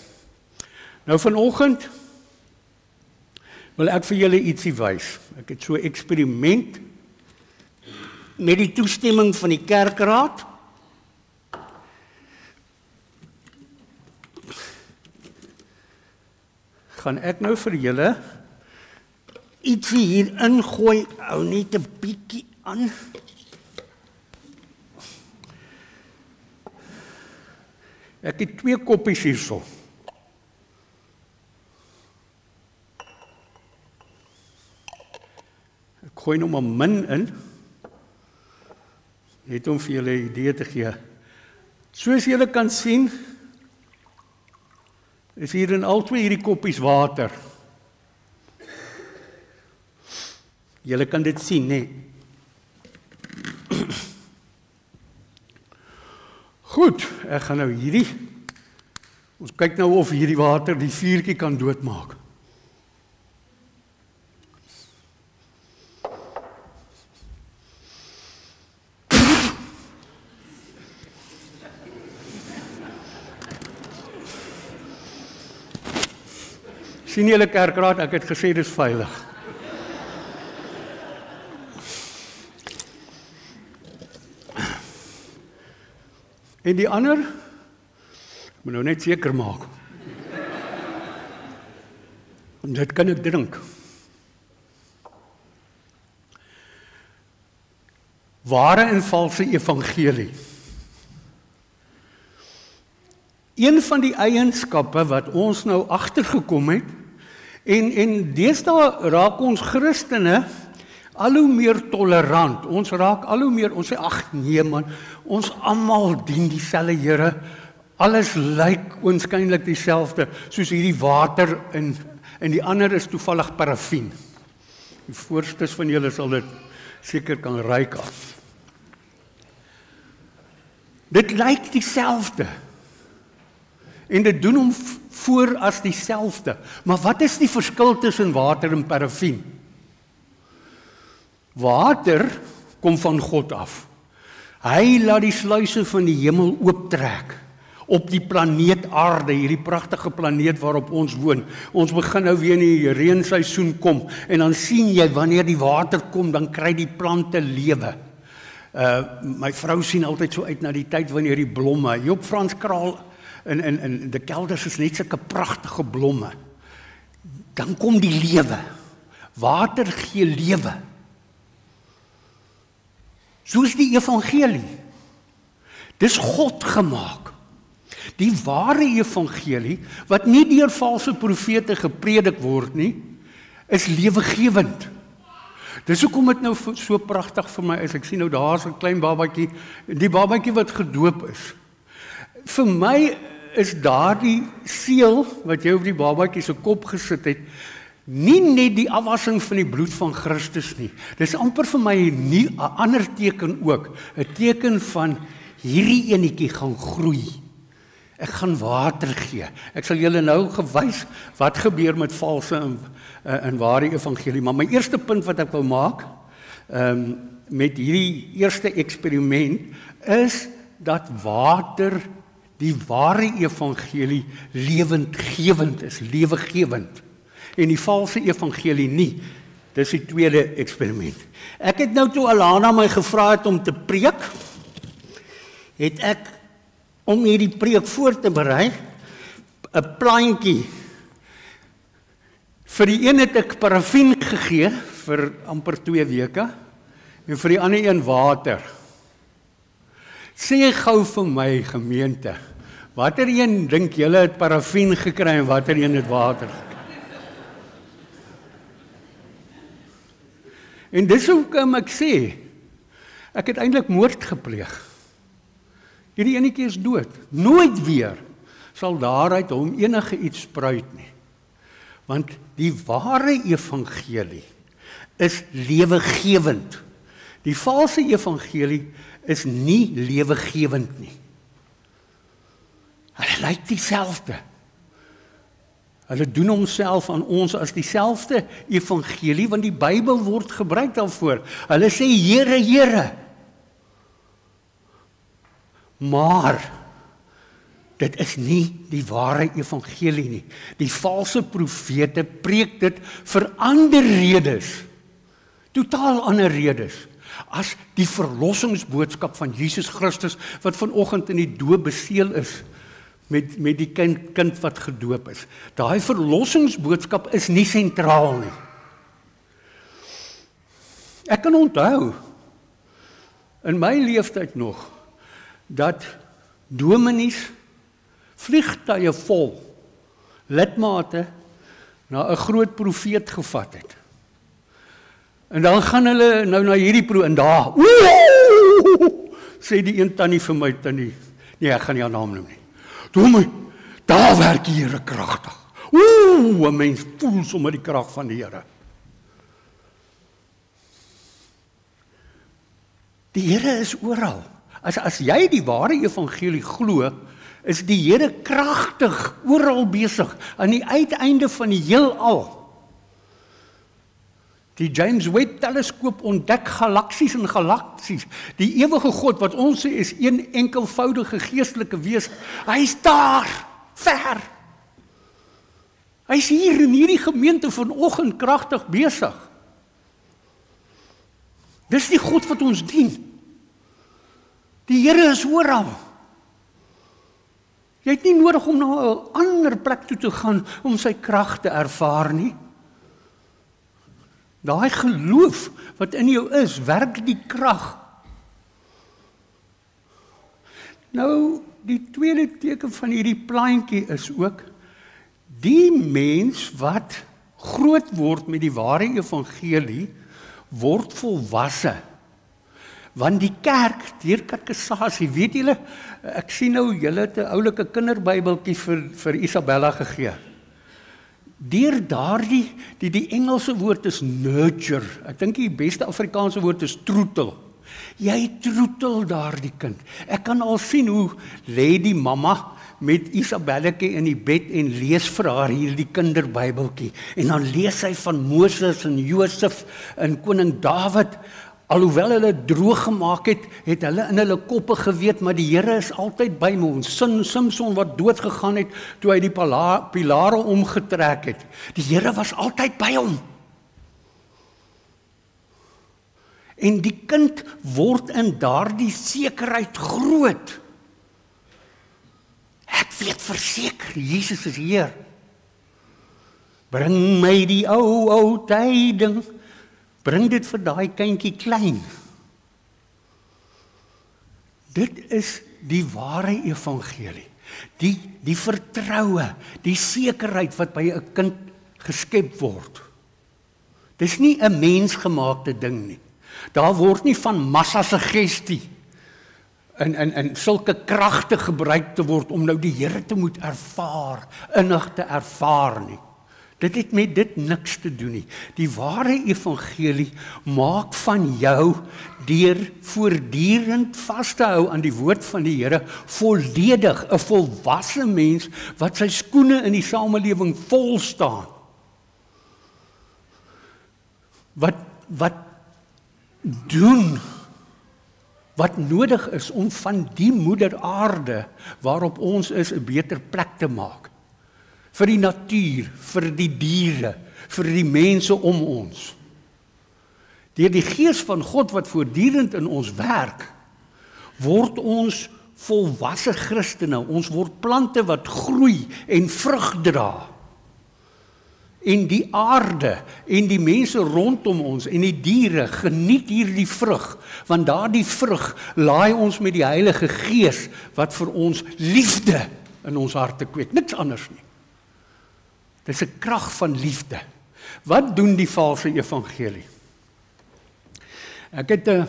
Nou vanoggend wil ek vir julle ietsie wys. Ek het so 'n eksperiment met die toestemming van die kerkraad. Gaan ek nou vir julle ietsie hier ingooi, hou net 'n bietjie aan. Ek het 2 koppies hierso. Ek gooi nog maar min in, net om vir julle 'n idee te gee. Soos julle kan sien, is hier in al 2 hierdie koppies water. Julle kan dit sien, né? Goed, ek gaan nou hierdie, ons kyk nou of hierdie water die vuurtjie kan doodmaak. Sien julle kerkraad, ek het gesê dis veilig. En die ander, ek moet nou net seker maak. En dit kan ek drink. Ware en valse evangelie. Een van die eienskappe wat ons nou agtergekom het, en deesdae raak ons Christene al hoe meer tolerant. Ons raak al hoe meer, ons sê, ag nee man, ons almal dien dieselfde Here. Alles lyk oënskynlik dieselfde, soos hierdie water en die ander is toevallig parafin. Die voorstes van julle sal dit seker kan ruik af. Dit lyk dieselfde. En dit doen hom voor as dieselfde. Maar wat is die verskil tussen water en parafin? Water kom van God af. Hy laat die sluise van die hemel ooptrek op die planeet Aarde, hierdie pragtige planeet waarop ons woon. Ons begin nou weer in die reenseisoen kom en dan sien jy wanneer die water kom, dan kry die plante lewe. My vrou sien altyd so uit na die tyd wanneer die blomme, Job Frans Kraal in die kelders is net sulke pragtige blomme. Dan kom die lewe. Water gee lewe. Soos die evangelie. Dis God gemaak. Die ware evangelie, wat nie deur valse profete gepredik word nie, is lewegewend. Dis hoekom dit nou so pragtig vir my is. Ek sien nou daar's 'n klein babatjie, die babatjie wat gedoop is. Vir my is daardie seël wat jy op die babatjie se kop gesit het, nie net die afwassing van die bloed van Christus nie. Dis amper vir my nie 'n ander teken ook, 'n teken van hierdie enetjie gaan groei. Ek gaan water gee. Ek sal julle nou gewys wat gebeur met valse en ware evangelie. Maar my eerste punt wat ek wou maak, met hierdie eerste eksperiment, is dat water, die ware evangelie, lewendgewend is, lewegewend. En die valse evangelie nie. Dis die tweede eksperiment. Ek het nou toe Alana my gevra het om te preek, het ek, om hierdie preek voor te berei, 'n plantjie. Vir die een het ek parafin gegee, vir amper 2 weke, en vir die ander een water. Sê gou vir my gemeente, watter een dink julle het parafin gekry en watter een het water gekry? En dis hoekom ek sê, ek het eintlik moord gepleeg. Hierdie enetjie is dood. Nooit weer sal daaruit hom enige iets spruit nie. Want die ware evangelie is lewegewend. Die valse evangelie is nie lewegewend nie. Hulle lyk dieselfde. Hulle doen homself aan ons as dieselfde evangelie, want die Bybel word gebruik daarvoor. Hulle sê, Here, Here. Maar, dit is nie die ware evangelie nie. Die valse profete preek dit vir ander redes. Totaal ander redes. As die verlossingsboodskap van Jesus Christus, wat vanoggend in die doop beseël is, met die kind wat gedoop is. Daai verlossingsboodskap is nie sentraal nie. Ek kan onthou, in my leeftyd nog, dat dominees vliegtuie vol lidmate na 'n groot profeet gevat het. En dan gaan hulle nou na hierdie en daar, sê die een tannie vir my, tannie, nee, ek gaan nie haar naam noem nie. Dominee, daar werk die Here kragtig. 'n Mens voel sommer die krag van die Here. Die Here is oral. As jy die ware evangelie glo, is die Here kragtig oral besig, aan die uiteinde van die heelal. Die James Webb teleskoop ontdek galaksies en galaksies. Die ewige God wat ons sê is een enkelvoudige geestelike wese. Hy is daar, ver. Hy is hier in hierdie gemeente vanoggend kragtig besig. Dis die God wat ons dien. Die Here is oral. Jy het nie nodig om na 'n ander plek toe te gaan om sy krag te ervaar nie. Daai geloof wat in jou is, werk die krag. Nou, die tweede teken van hierdie plaantjie is ook, die mens wat groot word met die ware evangelie, word volwasse. Want die kerk, deur kateksasie, weet julle, ek sien nou, julle het 'n oulike kinderbybeltjie vir Isabella gegee. Deur daardie, die Engelse woord is nurture, ek dink die beste Afrikaanse woord is troetel. Jy troetel daardie kind. Ek kan al sien hoe lê die mamma met Isabelletjie in die bed en lees vir haar hierdie kinderbybeltjie. En dan lees sy van Moses en Josef en koning Dawid. Alhoewel hulle droog gemaak het, het hulle in hulle koppe geweet, maar die Here is altyd by ons. Samson wat dood gegaan het, toe hy die pilare omgetrek het. Die Here was altyd by hom. En die kind word in daardie sekerheid groot. Ek weet verseker, Jesus is hier. Bring my die ou tyding. Bring dit vir daai kindjie klein. Dit is die ware evangelie. Die vertroue, die sekerheid wat by 'n kind geskep word. Dis nie 'n mensgemaakte ding nie. Daar word nie van massa-suggestie en sulke kragte gebruik te word om nou die Here te moet ervaar, innig te ervaar nie. Dit het met dit niks te doen nie. Die ware evangelie maak van jou, deur voortdurend vas te hou aan die woord van die Here, volledig 'n volwasse mens wat sy skoene in die samelewing vol staan. Wat doen wat nodig is om van die moeder aarde waarop ons is 'n beter plek te maak. Vir die natuur, vir die diere, vir die mense om ons. Deur die Gees van God wat voortdurend in ons werk, word ons volwasse Christene, ons word plante wat groei en vrug dra. En die aarde en die mense rondom ons en die diere geniet hierdie vrug, want daardie vrug laai ons met die Heilige Gees wat vir ons liefde in ons harte kweek, niks anders nie. Dit is 'n krag van liefde. Wat doen die valse evangelie? Ek het 'n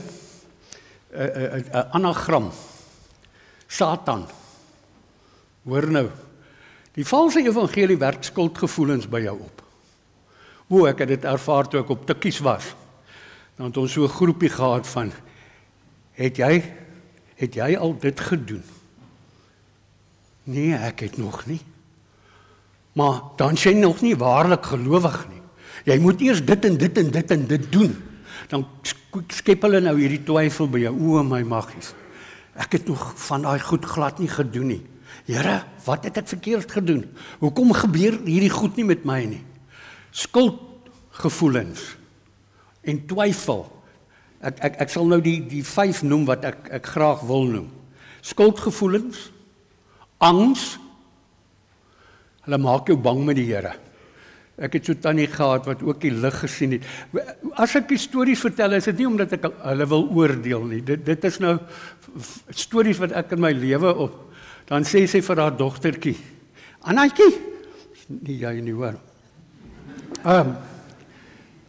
anagram. Satan. Hoor nou. Die valse evangelie werk skuldgevoelens by jou op. Ek het dit ervaar toe ek op tikkies was. Dan het ons so 'n groepie gehad van, het jy al dit gedoen? Nee, ek het nog nie. Maar dan is jy nog nie waarlik gelowig nie. Jy moet eers dit en dit en dit en dit doen. Dan skep hulle nou hierdie twyfel by jou, o my maggies. Ek het nog van daai goed glad nie gedoen nie. Here, wat het ek verkeerd gedoen? Hoekom gebeur hierdie goed nie met my nie? Skuldgevoelens en twyfel. Ek sal nou die 5 noem wat ek graag wil noem. Skuldgevoelens, angs, hulle maak jou bang met die Here. Ek het so tannie gehad wat ook die lig gesien het. As ek die stories vertel, is dit nie omdat ek hulle wil oordeel nie. Dit is nou stories wat ek in my lewe op. Dan sê sy vir haar dogtertjie, Annetjie, nie jy nie hoor.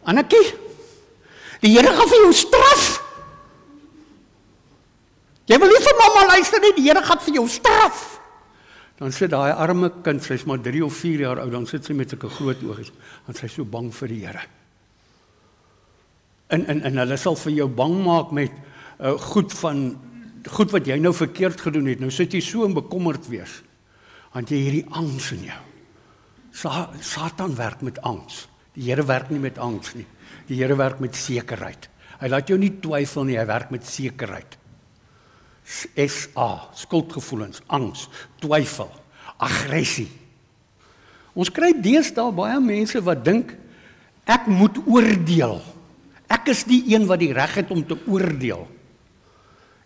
Annetjie, die Here gaan vir jou straf. Jy wil nie vir mamma luister nie, die Here gaan vir jou straf. Dan sit daai arme kind, sy's maar 3 of 4 jaar oud, dan sit sy met sulke groot oogies, want sy's so bang vir die Here. En hulle sal vir jou bang maak met goed wat jy nou verkeerd gedoen het. Nou sit jy so bekommerd wees, want jy hierdie angs in jou. Satan werk met angs. Die Here werk nie met angs nie. Die Here werk met sekerheid. Hy laat jou nie twyfel nie, hy werk met sekerheid. SA, skuldgevoelens, angs, twyfel, aggressie. Ons kry deesdae baie mense wat dink, ek moet oordeel. Ek is die een wat die reg het om te oordeel.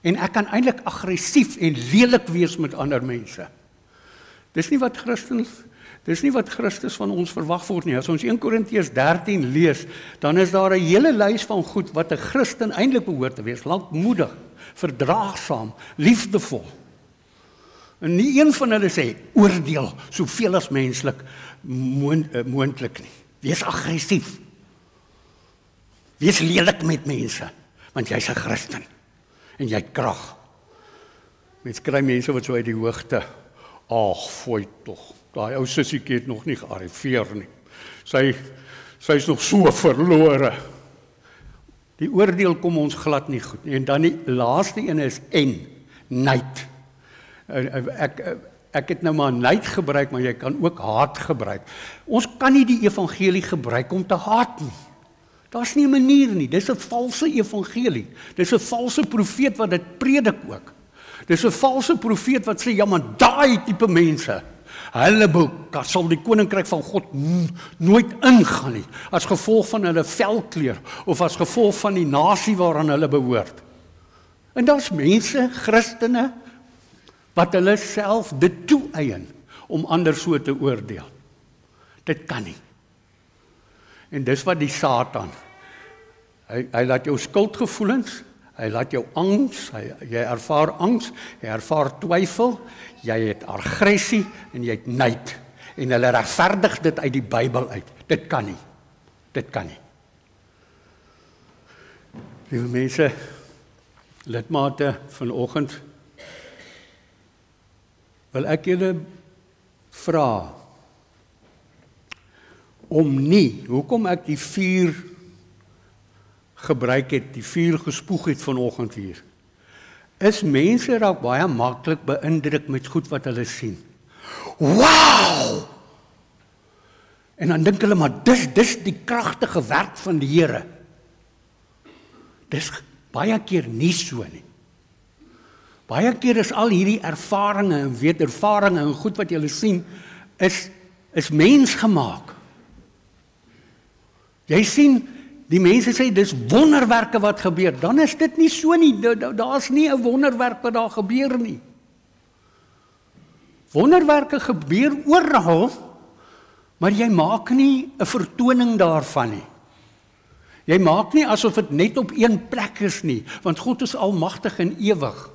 En ek kan eintlik aggressief en lelik wees met ander mense. Dis nie wat Christus van ons verwag word nie. As ons 1 Korintiërs 13 lees, dan is daar 'n hele lys van goed wat 'n Christen eintlik behoort te wees. Lankmoedig, verdraagsaam, liefdevol. En nie een van hulle sê, oordeel soveel as menslik moontlik nie. Wees aggressief. Wees lelik met mense, want jy's 'n Christen. En jy het krag. Mens kry mense wat so uit die hoogte, ag, fooi tog. Daai ou sussietjie het nog nie gearriveer nie. Sy's nog so verlore. Die oordeel kom ons glad nie goed nie. En dan die laaste een is nyd. Ek het nou maar nyd gebruik, maar jy kan ook haat gebruik. Ons kan nie die evangelie gebruik om te haat nie. Daar's nie 'n manier nie. Dis 'n valse evangelie. Dis 'n valse profeet wat dit predik ook. Dis 'n valse profeet wat sê, ja man, daai tipe mense, hulle sal die koninkryk van God nooit ingaan nie, as gevolg van hulle velkleur, of as gevolg van die nasie waaraan hulle behoort. En daar's mense, Christene, wat hulle self dit toeëien, om ander so te oordeel. Dit kan nie. En dis wat die Satan, hy laat jou skuldgevoelens, hy laat jou angs, jy ervaar angs, jy ervaar twyfel, jy het aggressie en jy het nyd. En hulle regverdig dit uit die Bybel uit. Dit kan nie. Dit kan nie. Liewe mense, lidmate vanoggend, wil ek julle vra om nie, hoekom ek die vuur gebruik het, die vuur gespoeg het vanoggend hier, is mense raak baie maklik beïndruk met goed wat hulle sien. Wow! En dan dink hulle, maar dis die kragtige werk van die Here. Dis baie keer nie so nie. Baie keer is al hierdie ervarings en wedervarings en goed wat julle sien, is mensgemaak. Jy sien, die mense sê, dis wonderwerke wat gebeur, dan is dit nie so nie, daar's nie 'n wonderwerk wat daar gebeur nie. Wonderwerke gebeur oral, maar jy maak nie 'n vertoning daarvan nie. Jy maak nie asof dit net op een plek is nie, want God is almagtig en ewig.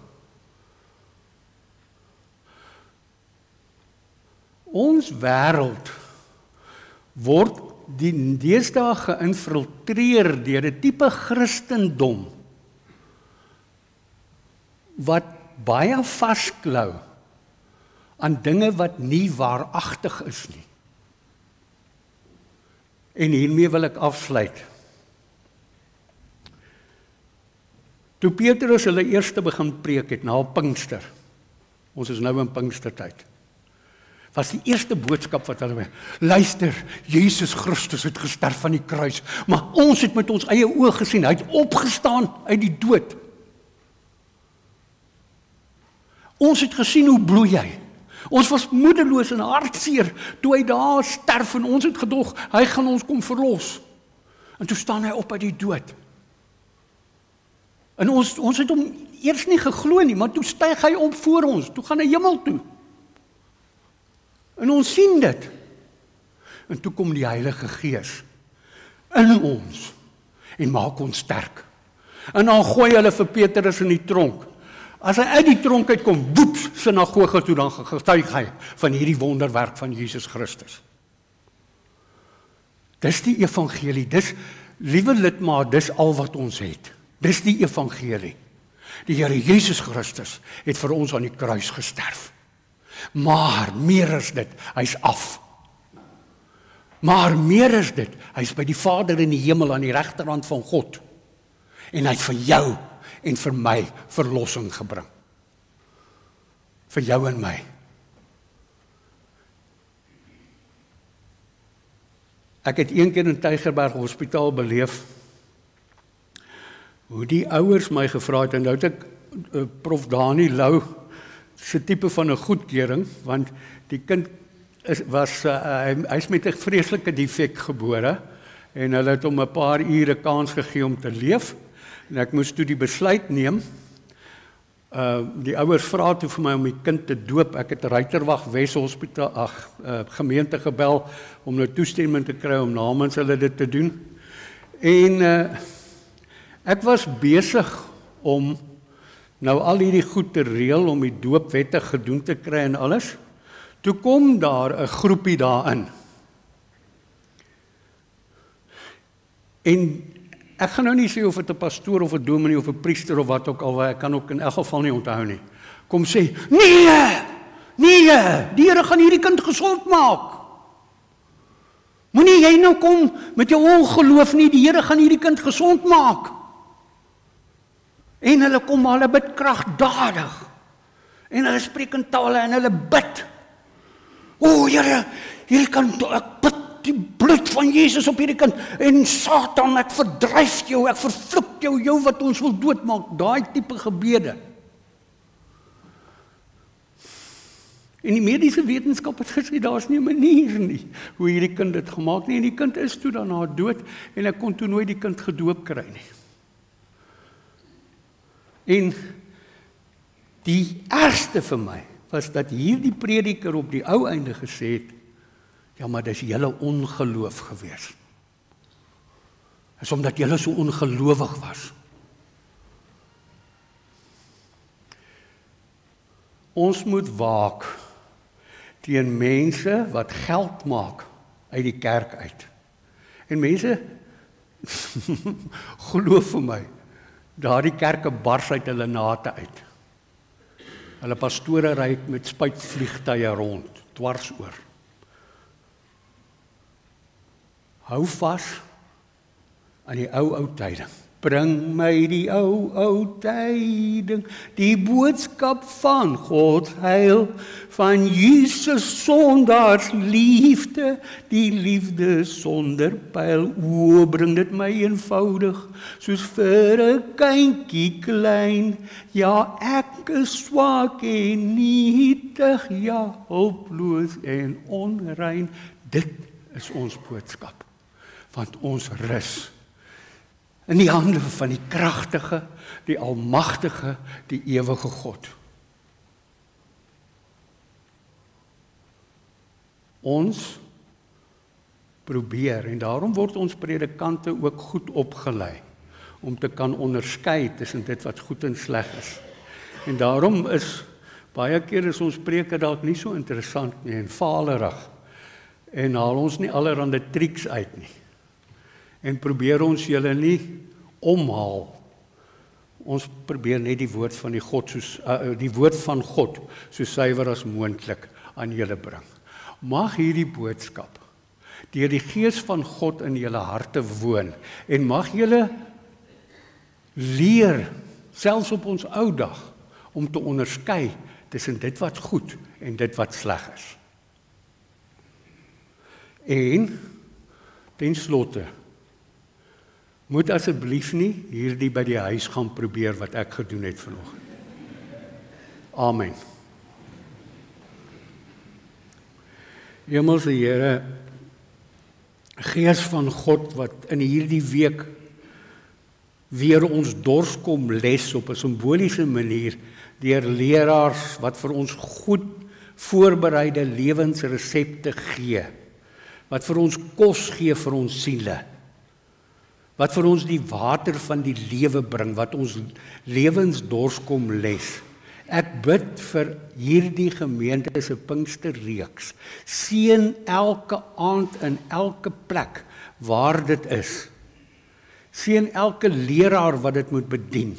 Ons wêreld word deesdae geïnfiltreer deur 'n tipe Christendom wat baie vasklou aan dinge wat nie waaragtig is nie. En hiermee wil ek afsluit. Toe Petrus hulle eerste begin preek het, na Pinkster, ons is nou in Pinkstertyd, was die eerste boodskap wat hulle, luister, Jesus Christus het gesterf van die kruis, maar ons het met ons eie oë gesien, hy het opgestaan uit die dood. Ons het gesien hoe bloei hy. Ons was moedeloos en hartseer toe hy daar sterf en ons het gedog, hy gaan ons kom verlos. En toe staan hy op uit die dood. En ons het hom eers nie geglo nie, maar toe styg hy op voor ons, toe gaan hy hemel toe. En ons sien dit. En toe kom die Heilige Gees in ons en maak ons sterk. En dan gooi hulle vir Petrus in die tronk. As hy uit die tronk uitkom, woep, sinagoge toe, dan getuig hy van hierdie wonderwerk van Jesus Christus. Dis die evangelie, dis, liewe lidmaat, dis al wat ons het. Dis die evangelie. Die Here Jesus Christus het vir ons aan die kruis gesterf. Maar meer is dit, hy's af. Maar meer is dit, hy's by die Vader in die hemel aan die regterhand van God. En hy het vir jou en vir my verlossing gebring. Vir jou en my. Ek het een keer in Tygerberg Hospitaal beleef, hoe die ouers my gevra het, en nou het ek Prof Dani Lou se tipe van 'n goedkeuring, want die kind hy's met 'n vreeslike defek gebore, en hulle het hom 'n paar ure kans gegee om te leef, en ek moes toe die besluit neem, die ouers vra toe vir my om die kind te doop, ek het Ruiterwag Wes Hospitaal, gemeente gebel, om nou toestemming te kry om namens hulle dit te doen, en ek was besig om nou al hierdie goed te reël, om die doop wettig gedoen te kry en alles, toe kom daar 'n groepie daarin, en ek gaan nou nie sê of het 'n pastoor of 'n dominee of 'n priester of wat ook al, ek kan ook in elk geval nie onthou nie, kom sê, nee, die Here gaan hierdie kind gesond maak. Moenie jy nou kom met jou ongeloof nie, die Here gaan hierdie kind gesond maak. En hulle kom, hulle bid kragdadig, en hulle spreek in tale, en hulle bid. O Here, hierdie kind, ek bid die bloed van Jesus op hierdie kind, en Satan, ek verdryf jou, ek vervloek jou wat ons wil doodmaak, daai tipe gebede. En die mediese wetenskap het gesê, daar is nie 'n manier nie, hoe hierdie kind dit gemaak nie, en die kind is toe daarna dood, en ek kon toe nooit die kind gedoop kry nie. En die ergste vir my, was dat hierdie prediker op die ou einde gesê het, ja, maar dis julle ongeloof gewees. Is omdat julle so ongelowig was. Ons moet waak teen mense wat geld maak uit die kerk uit. En mense, geloof vir my, daardie kerke bars uit hulle nate uit. Hulle pastore ry met spuitvliegtuie rond, dwars oor. Hou vas aan die ou tyding. Bring my die ou tyding, die boodskap van God heil, van Jesus sondaars liefde, die liefde sonder pyl. O, bring dit my eenvoudig, soos vir 'n kindjie klein. Ja, ek is swak en nietig, ja, hulploos en onrein. Dit is ons boodskap, want ons rus in die hande van die kragtige, die almagtige, die ewige God. Ons probeer, en daarom word ons predikante ook goed opgelei, om te kan onderskei tussen dit wat goed en sleg is. En daarom is, baie keer is ons preke dalk nie so interessant nie, en vaalerig, en haal ons nie allerhande triks uit nie. En probeer ons julle nie omhaal. Ons probeer net die woord van die woord van God so suiwer as moontlik aan julle bring. Mag hierdie boodskap deur die Gees van God in julle harte woon, en mag julle leer selfs op ons ou dag, om te onderskei tussen dit wat goed en dit wat sleg is. En, ten slotte, moet asseblief nie hierdie by die huis gaan probeer wat ek gedoen het vanoggend. Amen. Hemelse Here, Gees van God wat in hierdie week weer ons dors kom les op 'n simboliese manier deur leraars wat vir ons goed voorbereide lewensresepte gee, wat vir ons kos gee vir ons siele, wat vir ons die water van die lewe bring, wat ons lewensdors kom les. Ek bid vir hierdie gemeente se Pinksterreeks. Seën elke aand in elke plek waar dit is. Seën elke leraar wat dit moet bedien.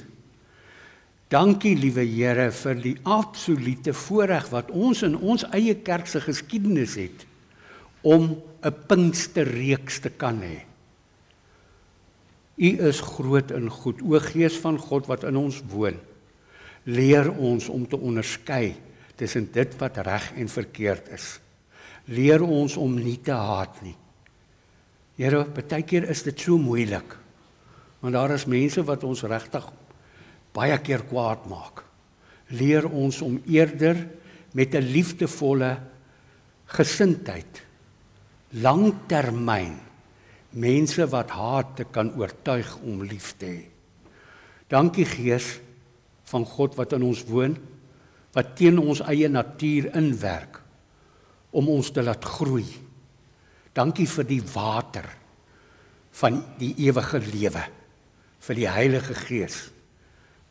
Dankie, liewe Here, vir die absolute voorreg wat ons in ons eie kerk se geskiedenis het om 'n Pinksterreeks te kan hê. U is groot en goed, o Gees van God wat in ons woon. Leer ons om te onderskei tussen dit wat reg en verkeerd is. Leer ons om nie te haat nie. Here, baie keer is dit so moeilik, want daar is mense wat ons regtig baie keer kwaad maak. Leer ons om eerder met 'n liefdevolle gesindheid, langtermyn, mense wat haat te kan oortuig om lief te hê. Dankie Gees van God wat in ons woon, wat teen ons eie natuur inwerk, om ons te laat groei. Dankie vir die water van die ewige lewe, vir die Heilige Gees,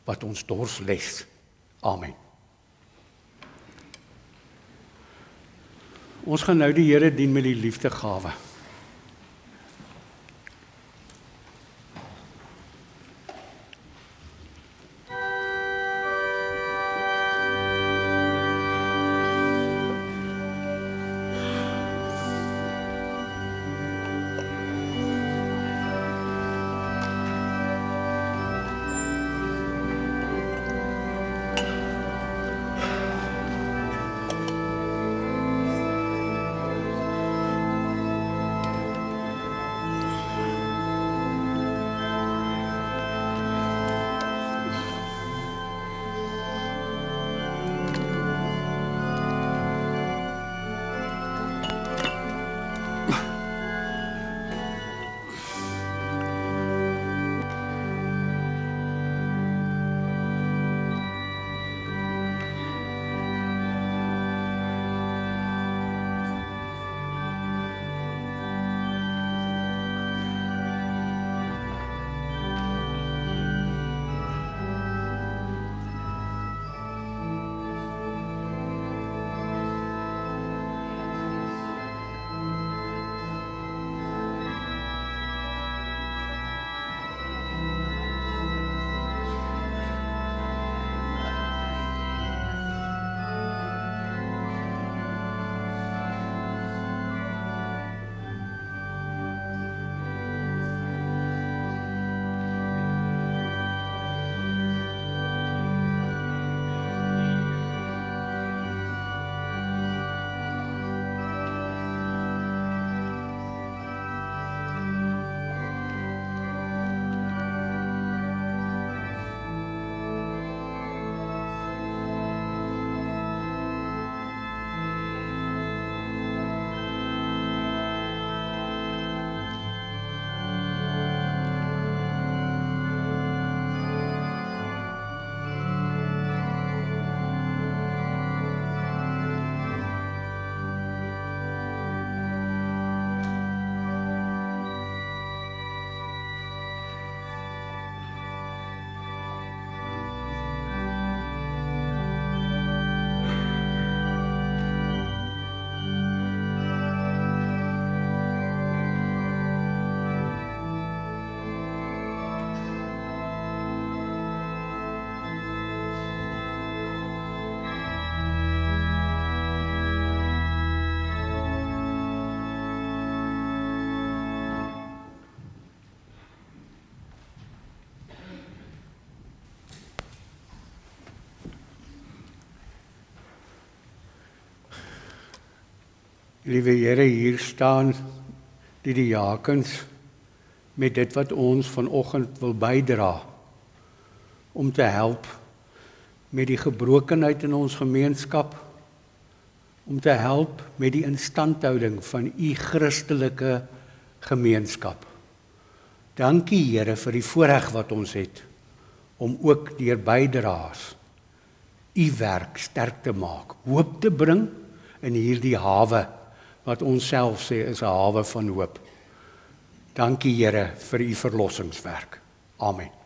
wat ons dors les. Amen. Ons gaan nou die Here dien met die liefdegawe. Liewe Here, hier staan die diakens met dit wat ons vanoggend wil bydra om te help met die gebrokenheid in ons gemeenskap, om te help met die instandhouding van u Christelike gemeenskap. Dankie Here vir die voorreg wat ons het om ook deur bydraes u werk sterk te maak, hoop te bring in hierdie hawe wat ons self sê is 'n hawe van hoop. Dankie Here vir u verlossingswerk. Amen.